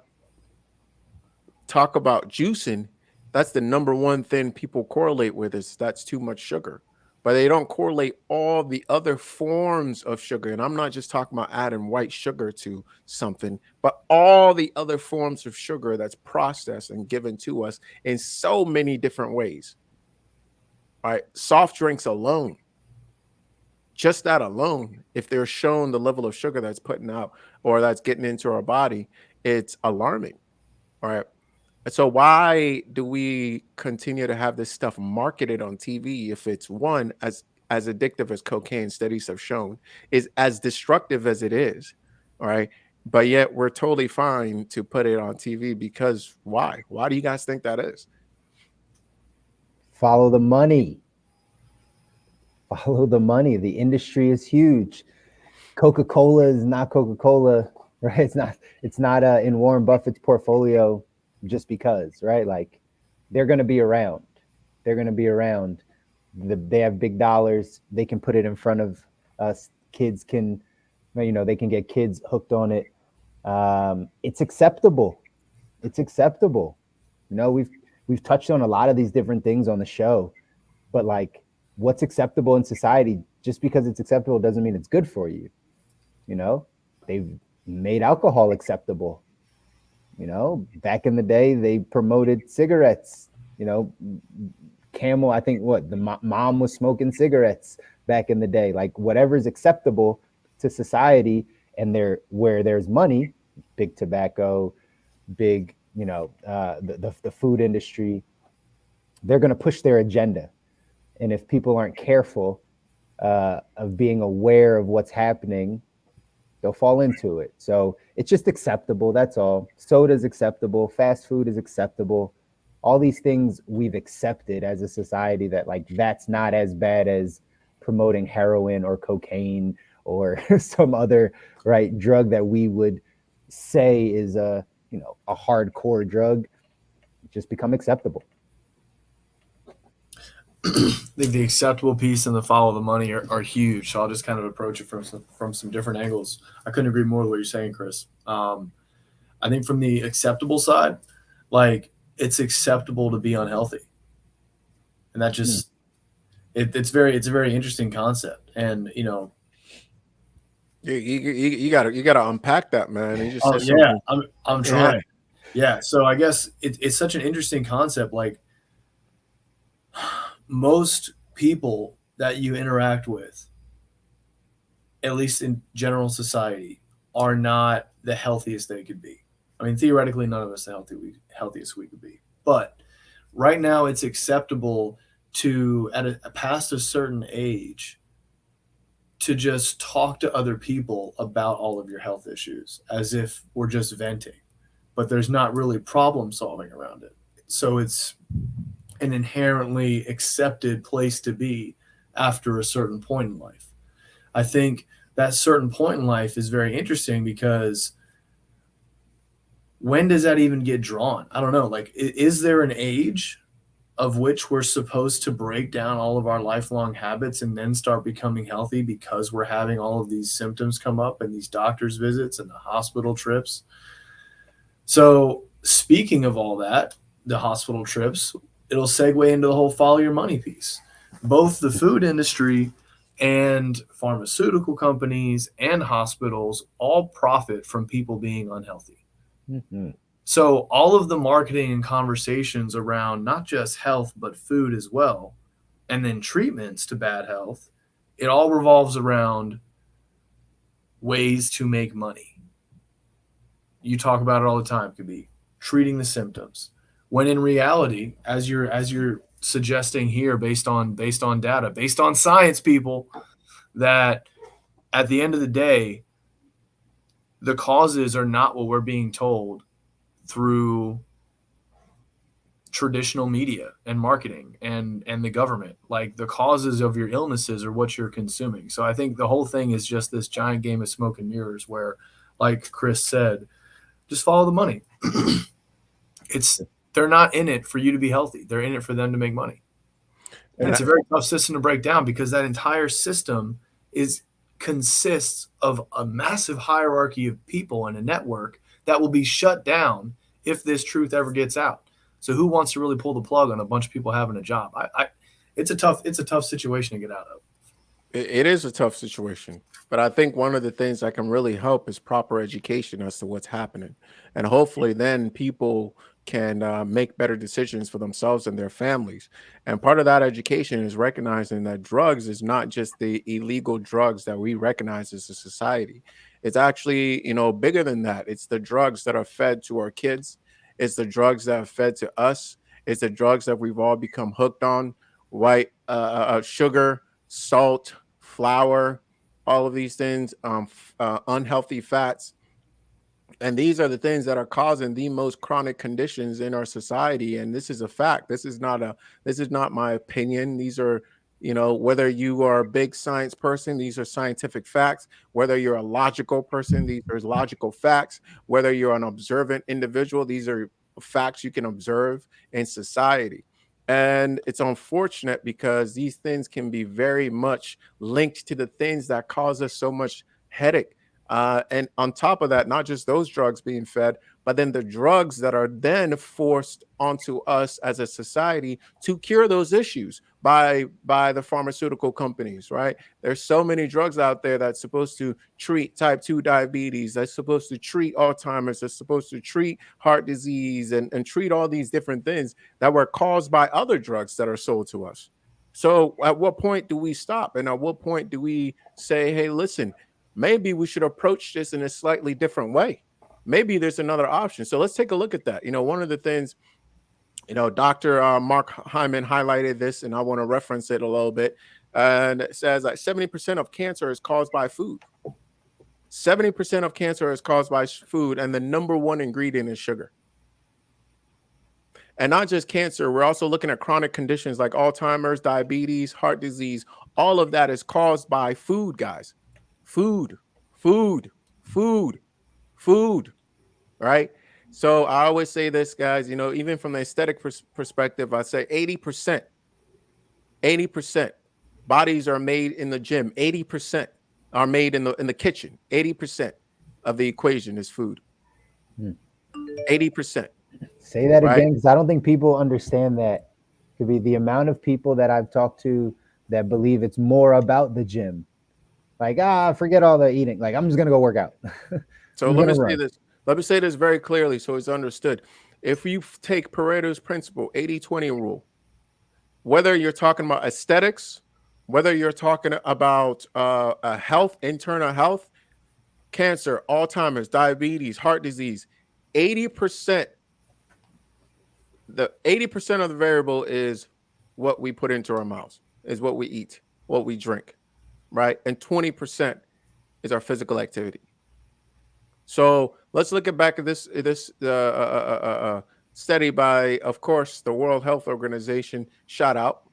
talk about juicing, that's the number one thing people correlate with is that's too much sugar. But they don't correlate all the other forms of sugar. And I'm not just talking about adding white sugar to something, but all the other forms of sugar that's processed and given to us in so many different ways. All right. Soft drinks alone, just that alone, if they're shown the level of sugar that's putting out or that's getting into our body, it's alarming. All right. So why do we continue to have this stuff marketed on TV if it's one as addictive as cocaine, studies have shown, is as destructive as it is, all right? But yet we're totally fine to put it on TV because why? Why do you guys think that is? Follow the money. Follow the money. The industry is huge. Coca-Cola is not Coca-Cola, right? It's not in Warren Buffett's portfolio just because, right? Like they're going to be around. They're going to be around. They have big dollars. They can put it in front of us. Kids can, they can get kids hooked on it. It's acceptable. It's acceptable. We've touched on a lot of these different things on the show, but like what's acceptable in society, just because it's acceptable doesn't mean it's good for you. They've made alcohol acceptable. Back in the day, they promoted cigarettes. Camel, I think the mom was smoking cigarettes back in the day. Like whatever's acceptable to society, and where there's money, big tobacco, big, the food industry, they're going to push their agenda. And if people aren't careful of being aware of what's happening, they'll fall into it. So it's just acceptable. That's all. Soda is acceptable. Fast food is acceptable. All these things we've accepted as a society that like, that's not as bad as promoting heroin or cocaine or some other drug that we would say is a hardcore drug. Just become acceptable. I think the acceptable piece and the follow the money are huge. So I'll just kind of approach it from some different angles. I couldn't agree more with what you're saying, Chris. I think from the acceptable side, like it's acceptable to be unhealthy, and that just it's a very interesting concept. And you gotta unpack that, man. You just said something. I'm trying. Yeah. So I guess it's such an interesting concept. Like most people that you interact with, at least in general society, are not the healthiest they could be. I mean, theoretically, none of us are the healthiest we could be. But right now, it's acceptable to, past a certain age, to just talk to other people about all of your health issues as if we're just venting. But there's not really problem solving around it. So it's an inherently accepted place to be after a certain point in life. I think that certain point in life is very interesting because when does that even get drawn? I don't know. Like, is there an age of which we're supposed to break down all of our lifelong habits and then start becoming healthy because we're having all of these symptoms come up and these doctor's visits and the hospital trips? So speaking of all that, the hospital trips, it'll segue into the whole follow your money piece. Both the food industry and pharmaceutical companies and hospitals all profit from people being unhealthy. Mm-hmm. So all of the marketing and conversations around not just health, but food as well, and then treatments to bad health, it all revolves around ways to make money. You talk about it all the time, Kobi, treating the symptoms. When in reality, as you're suggesting here, based on data, based on science, people, that at the end of the day, the causes are not what we're being told through traditional media and marketing and the government. Like, the causes of your illnesses are what you're consuming. So I think the whole thing is just this giant game of smoke and mirrors where, like Chris said, just follow the money. They're not in it for you to be healthy. They're in it for them to make money. And it's a very tough system to break down because that entire system consists of a massive hierarchy of people and a network that will be shut down if this truth ever gets out. So who wants to really pull the plug on a bunch of people having a job? It's a tough situation to get out of. It is a tough situation, but I think one of the things that can really help is proper education as to what's happening, and hopefully then people can make better decisions for themselves and their families. And part of that education is recognizing that drugs is not just the illegal drugs that we recognize as a society. It's actually, bigger than that. It's the drugs that are fed to our kids. It's the drugs that are fed to us. It's the drugs that we've all become hooked on. White sugar, salt, flour, all of these things, unhealthy fats. And these are the things that are causing the most chronic conditions in our society. And this is a fact. This is not my opinion. These are, whether you are a big science person, these are scientific facts. Whether you're a logical person, these are logical facts. Whether you're an observant individual, these are facts you can observe in society. And it's unfortunate because these things can be very much linked to the things that cause us so much headache. And on top of that, not just those drugs being fed, but then the drugs that are then forced onto us as a society to cure those issues by the pharmaceutical companies, right? There's so many drugs out there that's supposed to treat type 2 diabetes, that's supposed to treat Alzheimer's, that's supposed to treat heart disease and treat all these different things that were caused by other drugs that are sold to us. So at what point do we stop? And at what point do we say, hey, listen, maybe we should approach this in a slightly different way. Maybe there's another option. So let's take a look at that. One of the things, Dr. Mark Hyman highlighted this, and I want to reference it a little bit. And it says that 70% of cancer is caused by food. 70% of cancer is caused by food, and the number one ingredient is sugar. And not just cancer, we're also looking at chronic conditions like Alzheimer's, diabetes, heart disease. All of that is caused by food, guys. Food, right? So I always say this, guys, even from the aesthetic perspective, I say 80% bodies are made in the gym. 80% are made in the kitchen. 80% of the equation is food. 80%. Say that right? again, because I don't think people understand that. Could be the amount of people that I've talked to that believe it's more about the gym. Like, forget all the eating. Like, I'm just going to go work out. So let me say this very clearly so it's understood. If you take Pareto's principle, 80-20 rule, whether you're talking about aesthetics, whether you're talking about health, internal health, cancer, Alzheimer's, diabetes, heart disease, 80%, the 80% of the variable is what we put into our mouths, is what we eat, what we drink. Right. And 20% is our physical activity. So let's look back at this study by, of course, the World Health Organization. Shout out.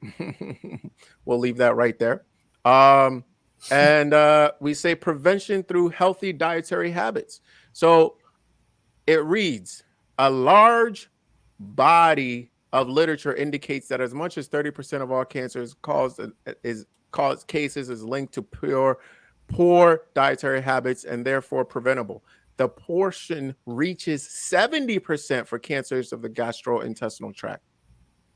We'll leave that right there. And we say prevention through healthy dietary habits. So it reads, a large body of literature indicates that as much as 30% of all cancers cases is linked to poor dietary habits and therefore preventable. The portion reaches 70% for cancers of the gastrointestinal tract.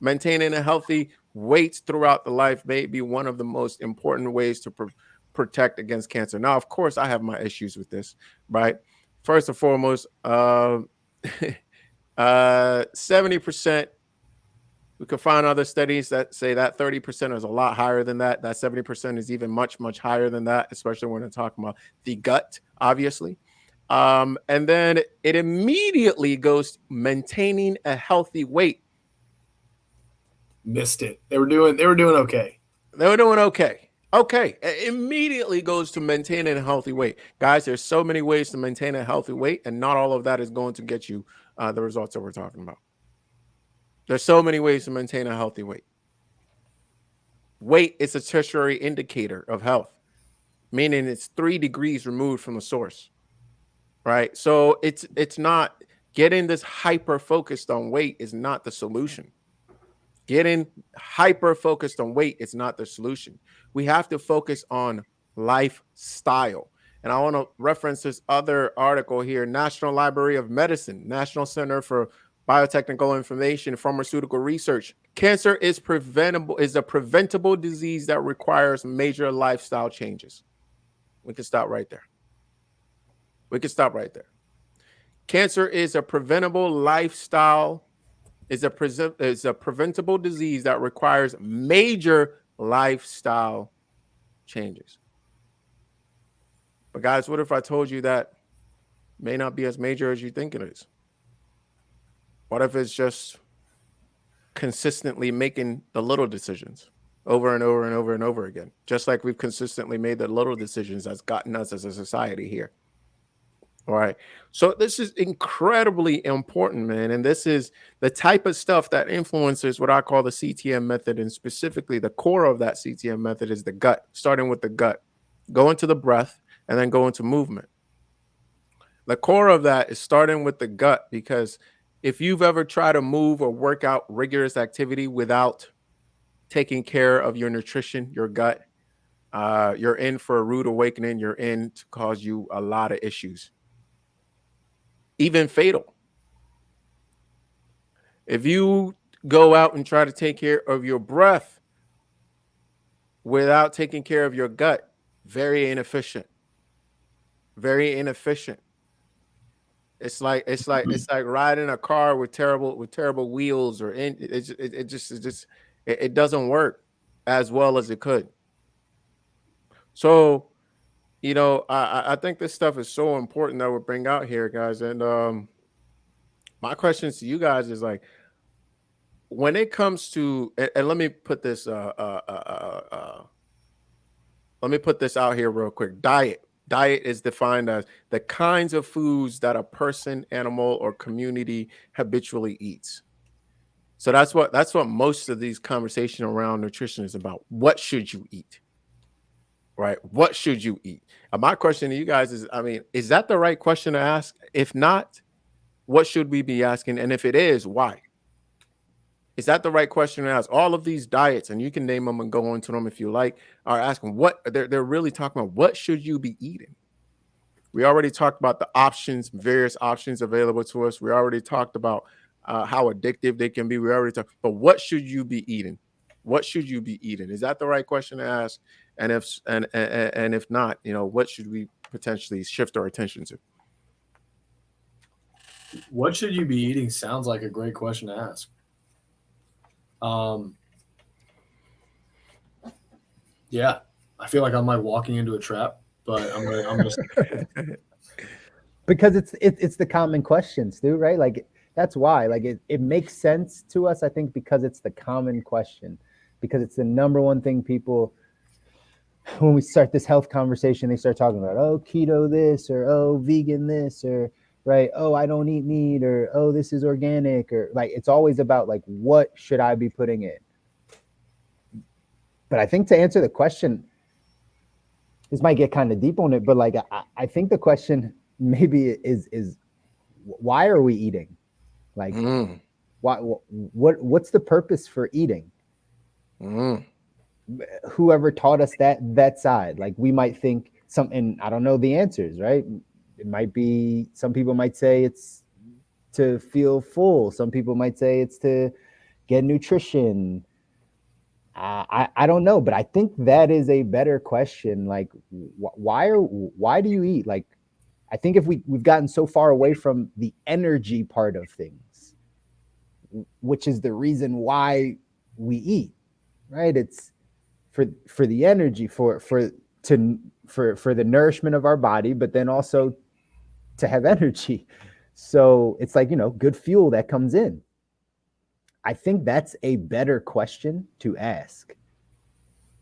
Maintaining a healthy weight throughout the life may be one of the most important ways to protect against cancer. Now, of course, I have my issues with this, right? First and foremost, 70%. We could find other studies that say that 30% is a lot higher than that. That 70% is even much, much higher than that, especially when we're talking about the gut, obviously. And then it immediately goes maintaining a healthy weight. Missed it. They were doing okay. They were doing okay. Okay. It immediately goes to maintaining a healthy weight. Guys, there's so many ways to maintain a healthy weight, and not all of that is going to get you the results that we're talking about. There's so many ways to maintain a healthy weight. Weight is a tertiary indicator of health, meaning it's 3 degrees removed from the source, right? So it's not getting this hyper focused on weight is not the solution. Getting hyper focused on weight is not the solution. We have to focus on lifestyle. And I want to reference this other article here, National Library of Medicine, National Center for Biotechnical Information, Pharmaceutical Research. Cancer is a preventable disease that requires major lifestyle changes. We can stop right there. Cancer is a preventable lifestyle, is a preventable disease that requires major lifestyle changes. But guys, what if I told you that may not be as major as you think it is? What if it's just consistently making the little decisions over and over and over and over again, just like we've consistently made the little decisions that's gotten us as a society here? All right. So this is incredibly important, man. And this is the type of stuff that influences what I call the CTM method. And specifically, the core of that CTM method is the gut, starting with the gut, go into the breath, and then go into movement. The core of that is starting with the gut, because if you've ever tried to move or work out rigorous activity without taking care of your nutrition, your gut, you're in for a rude awakening. You're in to cause you a lot of issues, even fatal. If you go out and try to take care of your breath without taking care of your gut, very inefficient. It's like riding a car with terrible wheels, or it doesn't work as well as it could. So, I think this stuff is so important that we bring out here, guys. And my questions to you guys is like, when it comes to, and let me put this out here real quick. Diet is defined as the kinds of foods that a person, animal, or community habitually eats. So that's what most of these conversations around nutrition is about. What should you eat? Right? What should you eat? My question to you guys is, is that the right question to ask? If not, what should we be asking? And if it is, why? Is that the right question to ask? All of these diets, and you can name them and go into them if you like, are asking what they're really talking about. What should you be eating? We already talked about the options, various options available to us. We already talked about how addictive they can be. We already talked, but what should you be eating? What should you be eating? Is that the right question to ask? And if not, what should we potentially shift our attention to? What should you be eating sounds like a great question to ask. Yeah, I feel like I'm like walking into a trap, but I'm just because it's the common question, Stu, right? Like that's why, like it makes sense to us, I think, because it's the common question, because it's the number one thing people, when we start this health conversation, they start talking about, oh, keto this, or oh, vegan this, or right, oh, I don't eat meat, or oh, this is organic, or like it's always about like, what should I be putting in? But I think to answer the question, this might get kind of deep on it, but like I think the question maybe is why are we eating? Like what's the purpose for eating? Whoever taught us that side, like we might think something, I don't know the answers, right? It might be, some people might say it's to feel full. Some people might say it's to get nutrition. I don't know, but I think that is a better question. Like, why do you eat? Like, I think if we've gotten so far away from the energy part of things, which is the reason why we eat, right? It's for the energy, for the nourishment of our body, but then also to have energy. So it's like, good fuel that comes in. I think that's a better question to ask.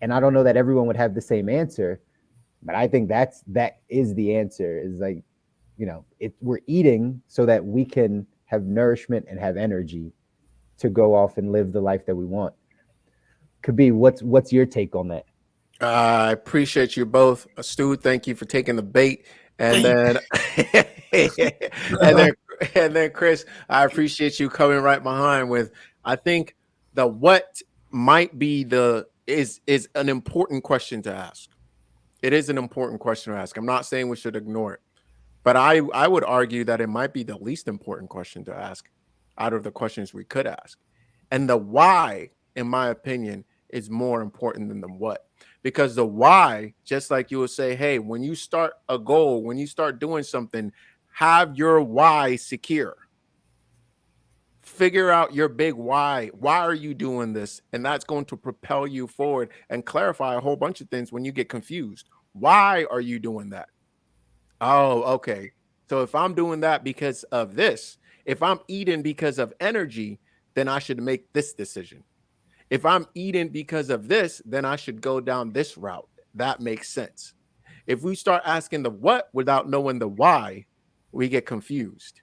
And I don't know that everyone would have the same answer, but I think that is the answer, is like, we're eating so that we can have nourishment and have energy to go off and live the life that we want. Kobi, what's your take on that? I appreciate you both. Stu, thank you for taking the bait. And then and then and then Chris, I appreciate you coming right behind with, I think the what might be is an important question to ask. It is an important question to ask. I'm not saying we should ignore it, but I would argue that it might be the least important question to ask out of the questions we could ask. And the why, in my opinion, is more important than the what. Because the why, just like you would say, hey, when you start a goal, when you start doing something, have your why secure. Figure out your big why. Why are you doing this? And that's going to propel you forward and clarify a whole bunch of things when you get confused. Why are you doing that? Oh, okay. So if I'm doing that because of this, if I'm eating because of energy, then I should make this decision. If I'm eating because of this, then I should go down this route. That makes sense. If we start asking the what without knowing the why, we get confused.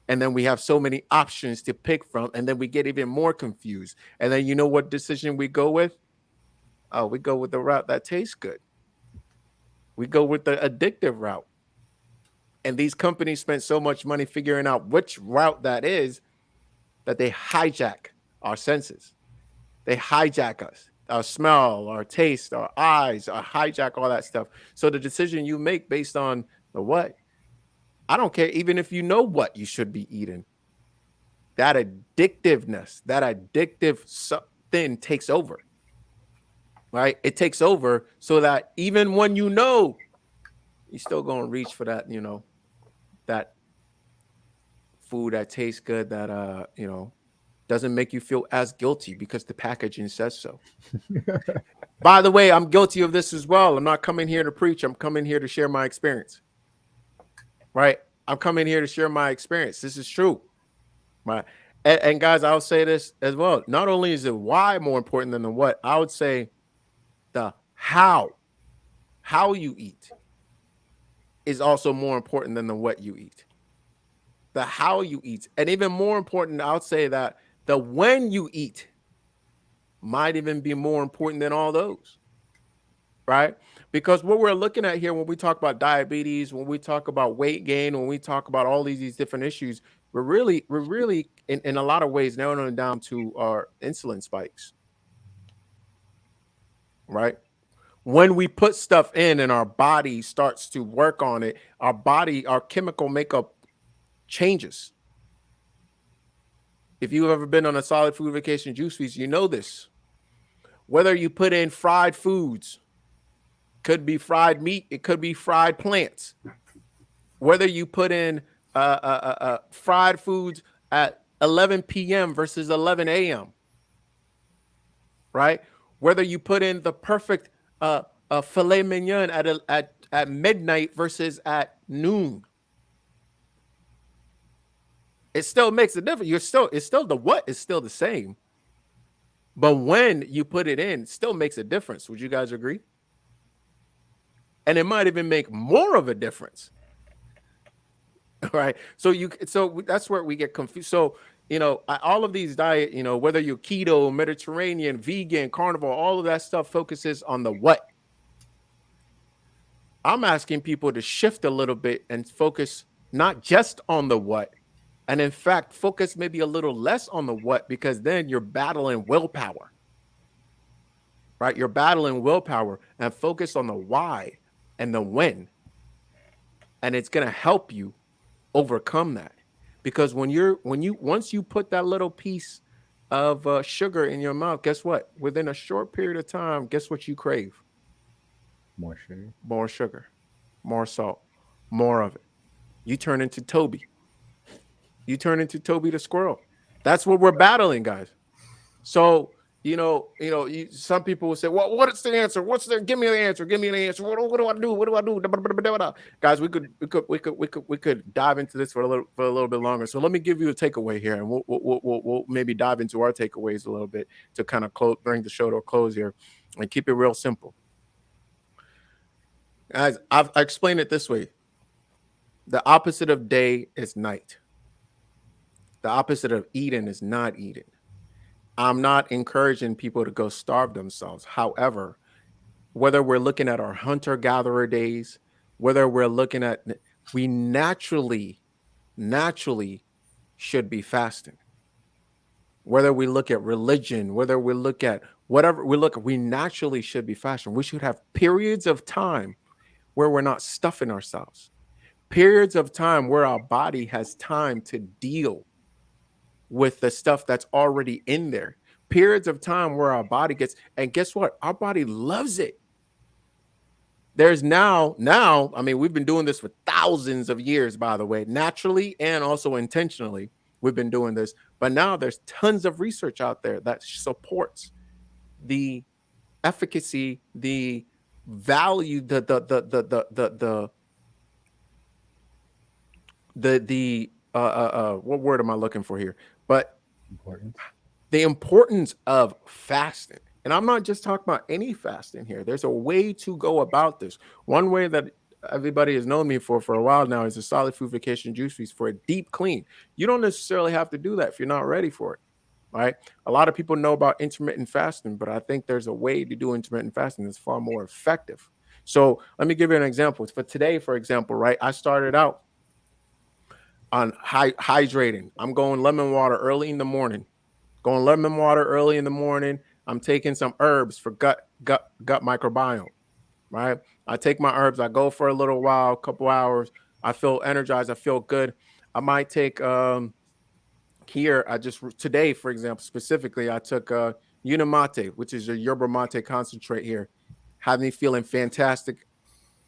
And then we have so many options to pick from, and then we get even more confused. And then you know what decision we go with? Oh, we go with the route that tastes good. We go with the addictive route. And these companies spend so much money figuring out which route that is that they hijack our senses. They hijack us, our smell, our taste, our eyes, hijack all that stuff. So the decision you make based on the what, I don't care, even if you know what you should be eating, that addictiveness, that addictive thing takes over, right? It takes over so that even when you know, you're still going to reach for that, that food that tastes good, that, doesn't make you feel as guilty because the packaging says so. By the way, I'm guilty of this as well. I'm not coming here to preach. I'm coming here to share my experience. Right? I'm coming here to share my experience. This is true. Right? And guys, I'll say this as well. Not only is the why more important than the what, I would say the how you eat is also more important than the what you eat. The how you eat. And even more important, I would say that the when you eat might even be more important than all those, right? Because what we're looking at here when we talk about diabetes, when we talk about weight gain, when we talk about all these different issues, we're really in a lot of ways narrowing it down to our insulin spikes, right? When we put stuff in and our body starts to work on it, our chemical makeup changes. If you've ever been on a solid food vacation juice feast, you know this. Whether you put in fried foods, could be fried meat, it could be fried plants. Whether you put in fried foods at 11 p.m. versus 11 a.m., right? Whether you put in the perfect filet mignon at midnight versus at noon, it still makes a difference. It's still the what is still the same. But when you put it in, it still makes a difference. Would you guys agree? And it might even make more of a difference. Right? So that's where we get confused. So, all of these diet, whether you're keto, Mediterranean, vegan, carnivore, all of that stuff focuses on the what. I'm asking people to shift a little bit and focus not just on the what, and in fact, focus maybe a little less on the what, because then you're battling willpower, right? You're battling willpower, and focus on the why and the when. And it's going to help you overcome that. Because once you put that little piece of sugar in your mouth, guess what? Within a short period of time, guess what you crave? More sugar. More sugar, more salt, more of it. You turn into Toby. You turn into Toby the squirrel. That's what we're battling, guys. So, some people will say, well, what is the answer? Give me the answer. Give me the answer. What do I do? What do I do? Guys, we could dive into this for a little bit longer. So let me give you a takeaway here, and we'll maybe dive into our takeaways a little bit to kind of bring the show to a close here and keep it real simple. Guys, I explained it this way. The opposite of day is night. The opposite of eating is not eating. I'm not encouraging people to go starve themselves. However, whether we're looking at our hunter-gatherer days, whether we're looking at, we naturally should be fasting. Whether we look at religion, whether we look at whatever we look at, we naturally should be fasting. We should have periods of time where we're not stuffing ourselves, periods of time where our body has time to deal with the stuff that's already in there, periods of time where our body gets, and guess what? Our body loves it. There's now, I mean, we've been doing this for thousands of years, by the way, naturally and also intentionally. We've been doing this, but now there's tons of research out there that supports the efficacy, the value, what word am I looking for here? But Important. the importance of fasting. And I'm not just talking about any fasting here. There's a way to go about this. One way that everybody has known me for a while now is a solid food vacation juice feast for a deep clean. You don't necessarily have to do that if you're not ready for it, right? A lot of people know about intermittent fasting, but I think there's a way to do intermittent fasting that's far more effective. So let me give you an example. For today, for example, right? I started out on hydrating. I'm going lemon water early in the morning. I'm taking some herbs for gut microbiome, right? I take my herbs, I go for a little while, a couple hours, I feel energized, I feel good. I might take here, today, for example, specifically, I took Unimate, which is a yerba mate concentrate here. Had me feeling fantastic.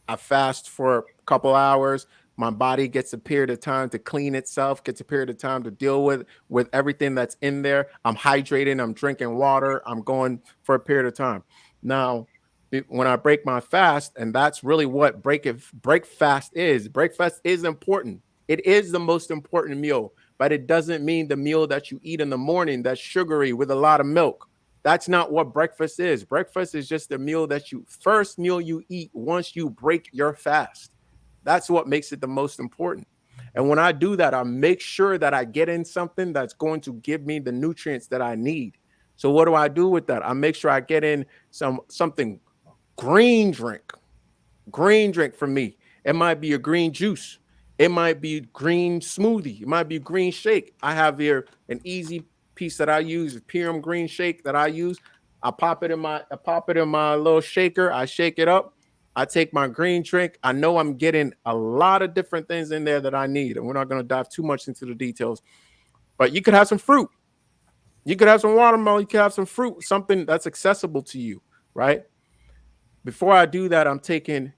I fast for a couple hours. My body gets a period of time to clean itself, gets a period of time to deal with everything that's in there. I'm hydrating, I'm drinking water, I'm going for a period of time. Now, when I break my fast, and that's really what break fast is. Breakfast is important. It is the most important meal, but it doesn't mean the meal that you eat in the morning that's sugary with a lot of milk. That's not what breakfast is. Breakfast is just the meal first meal you eat once you break your fast. That's what makes it the most important. And when I do that, I make sure that I get in something that's going to give me the nutrients that I need. So what do I do with that? I make sure I get in something green drink for me. It might be a green juice. It might be green smoothie. It might be green shake. I have here an easy piece that I use, a PM green shake that I use. I pop it in my little shaker. I shake it up. I take my green drink. I know I'm getting a lot of different things in there that I need. And we're not going to dive too much into the details. But you could have some fruit. You could have some watermelon. You could have some fruit, something that's accessible to you, right? Before I do that, I'm taking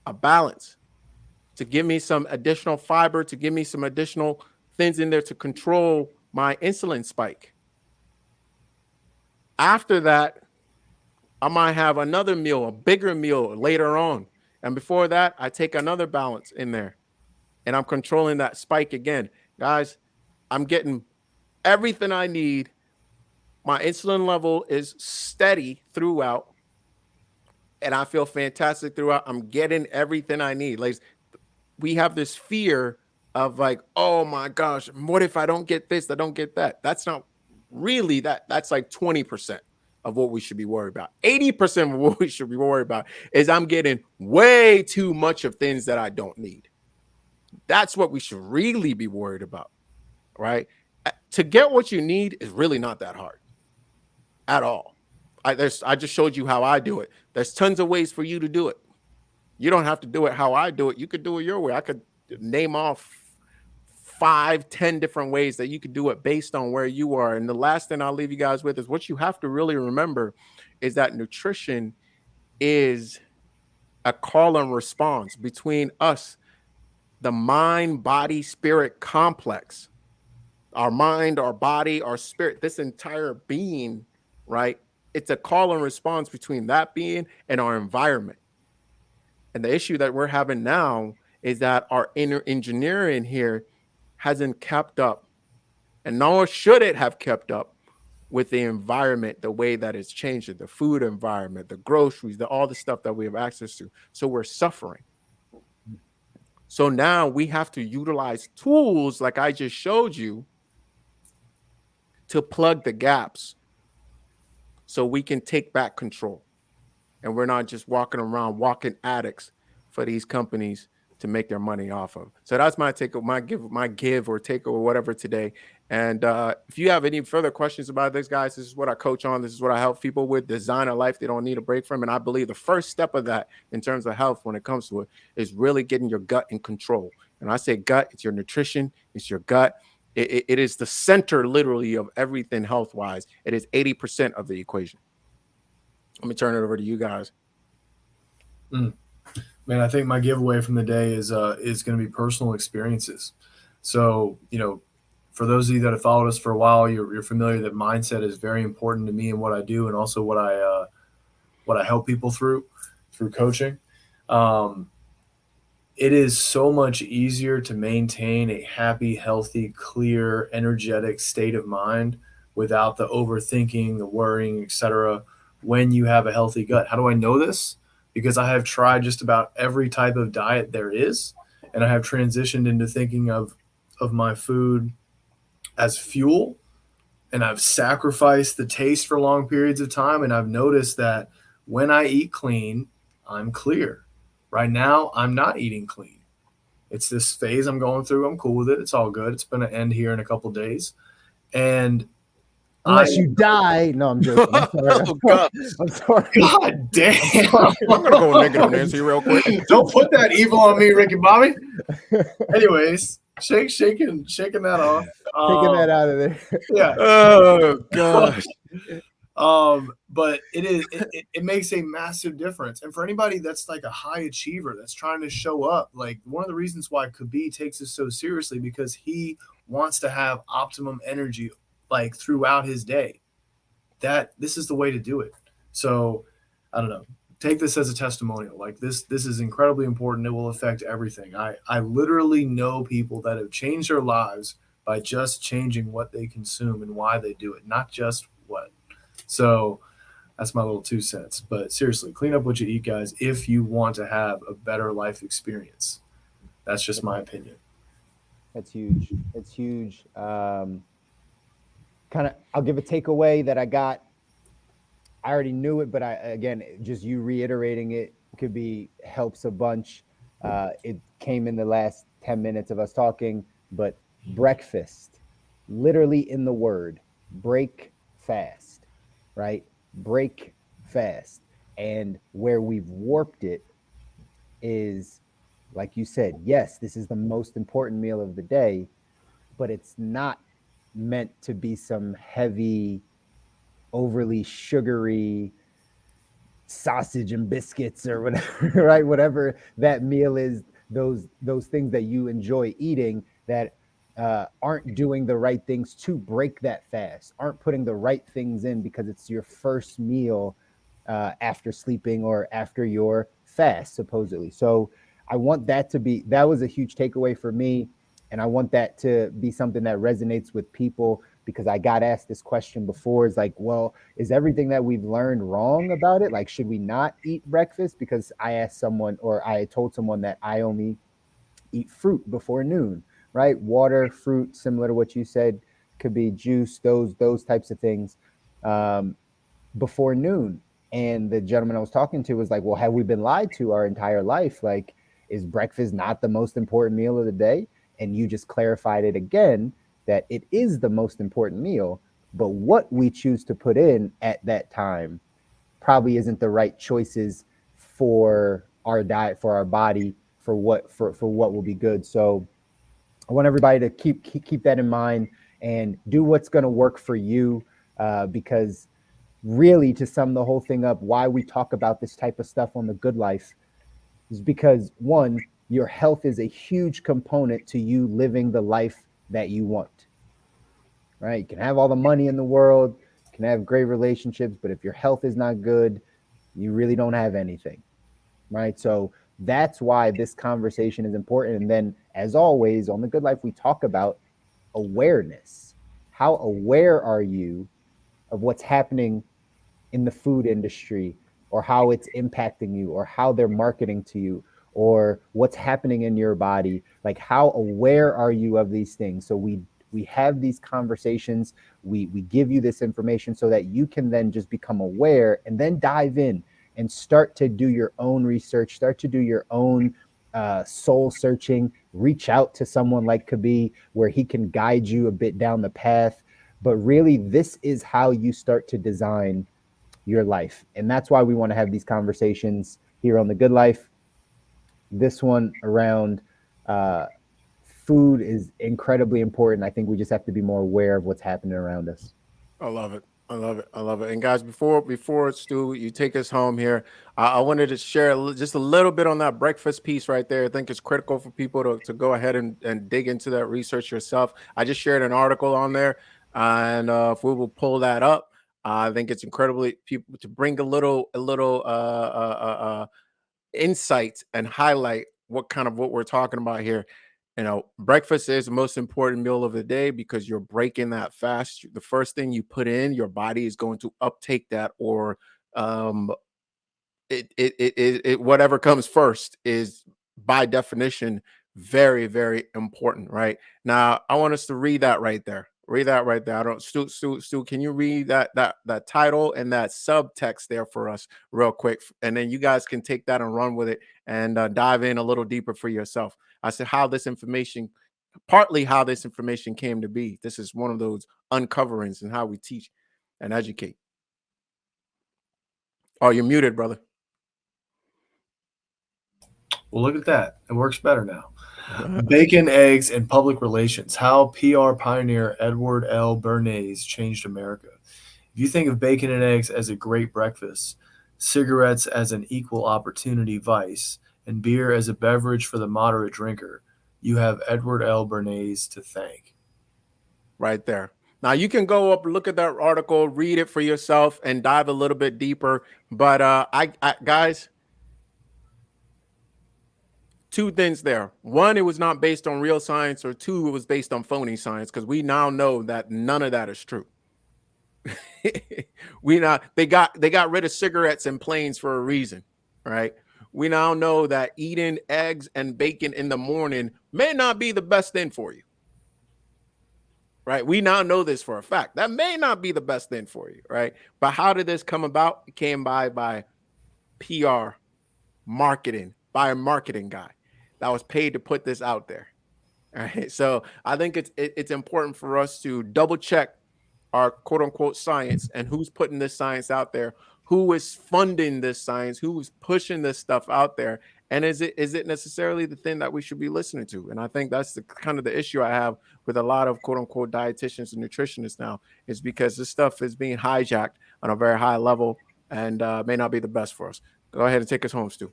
a balance to give me some additional fiber, to give me some additional things in there to control my insulin spike. After that, I might have another meal, a bigger meal later on. And before that, I take another balance in there and I'm controlling that spike again. Guys, I'm getting everything I need. My insulin level is steady throughout and I feel fantastic throughout. I'm getting everything I need. Like, we have this fear of like, oh my gosh, what if I don't get this? I don't get that. That's not really that. That's like 20% of what we should be worried about. 80% of what we should be worried about is I'm getting way too much of things that I don't need. That's what we should really be worried about, right? To get what you need is really not that hard at all. I just showed you how I do it. There's tons of ways for you to do it. You don't have to do it how I do it. You could do it your way. I could name off 5-10 different ways that you could do it based on where you are. And the last thing I'll leave you guys with is what you have to really remember is that nutrition is a call and response between us, the mind, body, spirit complex, our mind, our body, our spirit, this entire being, right? It's a call and response between that being and our environment. And the issue that we're having now is that our inner engineering here hasn't kept up, and nor should it have kept up with the environment, the way that it's changed, the food environment, the groceries, all the stuff that we have access to. So we're suffering. So now we have to utilize tools like I just showed you to plug the gaps so we can take back control. And we're not just walking around walking addicts for these companies to make their money off of. So that's my take, my give or take or whatever today. And if you have any further questions about this, guys, this is what I coach on. This is what I help people with: design a life they don't need a break from. And I believe the first step of that in terms of health when it comes to it is really getting your gut in control. And I say gut, it's your nutrition, it's your gut. It is the center literally of everything health wise. It is 80% of the equation. Let me turn it over to you guys. Man, I think my giveaway from the day is going to be personal experiences. So, for those of you that have followed us for a while, you're familiar that mindset is very important to me and what I do, and also what I help people through coaching. It is so much easier to maintain a happy, healthy, clear, energetic state of mind without the overthinking, the worrying, etc., when you have a healthy gut. How do I know this? Because I have tried just about every type of diet there is, and I have transitioned into thinking of my food as fuel, and I've sacrificed the taste for long periods of time, and I've noticed that when I eat clean, I'm clear. Right now, I'm not eating clean. It's this phase I'm going through. I'm cool with it. It's all good. It's going to end here in a couple days. And unless you die. No, I'm joking. I'm sorry. Oh, God. I'm sorry. God damn. I'm going to go negative Nancy real quick. Don't put that evil on me, Ricky Bobby. Anyways, shaking that off. Taking that out of there. Yeah. Oh, gosh. But it makes a massive difference. And for anybody that's like a high achiever that's trying to show up, like one of the reasons why Kobi takes this so seriously, because he wants to have optimum energy like throughout his day. That this is the way to do it. So I don't know. Take this as a testimonial. Like this is incredibly important. It will affect everything. I literally know people that have changed their lives by just changing what they consume and why they do it, not just what. So that's my little 2 cents. But seriously, clean up what you eat, guys, if you want to have a better life experience. That's just my opinion. That's huge. It's huge. I'll give a takeaway that I got. I already knew it, but just you reiterating it helps a bunch. It came in the last 10 minutes of us talking, but breakfast, literally in the word, break fast, right? Break fast. And where we've warped it is, like you said, yes, this is the most important meal of the day, but it's not meant to be some heavy, overly sugary sausage and biscuits or whatever, right? Whatever that meal is, those things that you enjoy eating that aren't doing the right things to break that fast, aren't putting the right things in because it's your first meal after sleeping or after your fast, supposedly. So I want that was a huge takeaway for me. And I want that to be something that resonates with people, because I got asked this question before. It's like, well, is everything that we've learned wrong about it? Like, should we not eat breakfast? Because I asked someone, or I told someone that I only eat fruit before noon, right? Water, fruit, similar to what you said, could be juice, those types of things before noon. And the gentleman I was talking to was like, well, have we been lied to our entire life? Like, is breakfast not the most important meal of the day? And you just clarified it again, that it is the most important meal, but what we choose to put in at that time probably isn't the right choices for our diet, for our body, for what will be good. So I want everybody to keep that in mind and do what's going to work for you, because really, to sum the whole thing up, why we talk about this type of stuff on The Good Life is because, one, your health is a huge component to you living the life that you want, right? You can have all the money in the world, you can have great relationships, but if your health is not good, you really don't have anything, right? So that's why this conversation is important. And then, as always, on The Good Life, we talk about awareness. How aware are you of what's happening in the food industry, or how it's impacting you, or how they're marketing to you, or what's happening in your body? Like, how aware are you of these things? So we we have these conversations, we give you this information so that you can then just become aware and then dive in and start to do your own research, start to do your own soul searching, reach out to someone like Kobi where he can guide you a bit down the path. But really, this is how you start to design your life. And that's why we want to have these conversations here on The Good Life. This one around food is incredibly important. I think we just have to be more aware of what's happening around us. I love it. I love it. I love it. And guys, before Stu, you take us home here, I wanted to share just a little bit on that breakfast piece right there. I think it's critical for people to go ahead and dig into that research yourself. I just shared an article on there, and if we will pull that up, I think it's incredibly people to bring a little insight and highlight what we're talking about here. You know, breakfast is the most important meal of the day because you're breaking that fast. The first thing you put in, your body is going to uptake that, or um, whatever comes first is by definition very, very important. Right now, I want us to read that right there. Read that right there. I don't, Stu, can you read that title and that subtext there for us real quick, and then you guys can take that and run with it and dive in a little deeper for yourself. I said partly how this information came to be. This is one of those uncoverings in how we teach and educate. Oh, you're muted, brother. Well, look at that. It works better now. Bacon, eggs, and public relations. How PR pioneer Edward L. Bernays changed America. If you think of bacon and eggs as a great breakfast, cigarettes as an equal opportunity vice, and beer as a beverage for the moderate drinker, you have Edward L. Bernays to thank. Right there. Now you can go up, look at that article, read it for yourself, and dive a little bit deeper. But I guys, two things there. One, it was not based on real science, or two, it was based on phony science, because we now know that none of that is true. They got rid of cigarettes and planes for a reason, right? We now know that eating eggs and bacon in the morning may not be the best thing for you. Right? We now know this for a fact. That may not be the best thing for you, right? But how did this come about? It came by PR marketing, by a marketing guy that was paid to put this out there. All right. So I think it's important for us to double check our quote unquote science and who's putting this science out there, who is funding this science, who is pushing this stuff out there, and is it necessarily the thing that we should be listening to? And I think that's the kind of the issue I have with a lot of quote unquote dietitians and nutritionists now, is because this stuff is being hijacked on a very high level and may not be the best for us. Go ahead and take us home, Stu.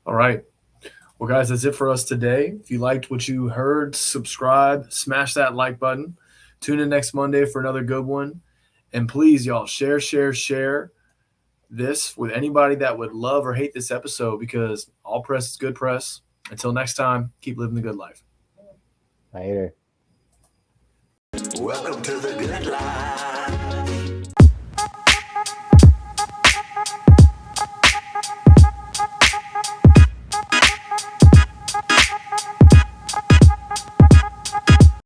All right. Well, guys, that's it for us today. If you liked what you heard, subscribe, smash that like button. Tune in next Monday for another good one. And please, y'all, share this with anybody that would love or hate this episode, because all press is good press. Until next time, keep living the good life. Later. Welcome to the good life.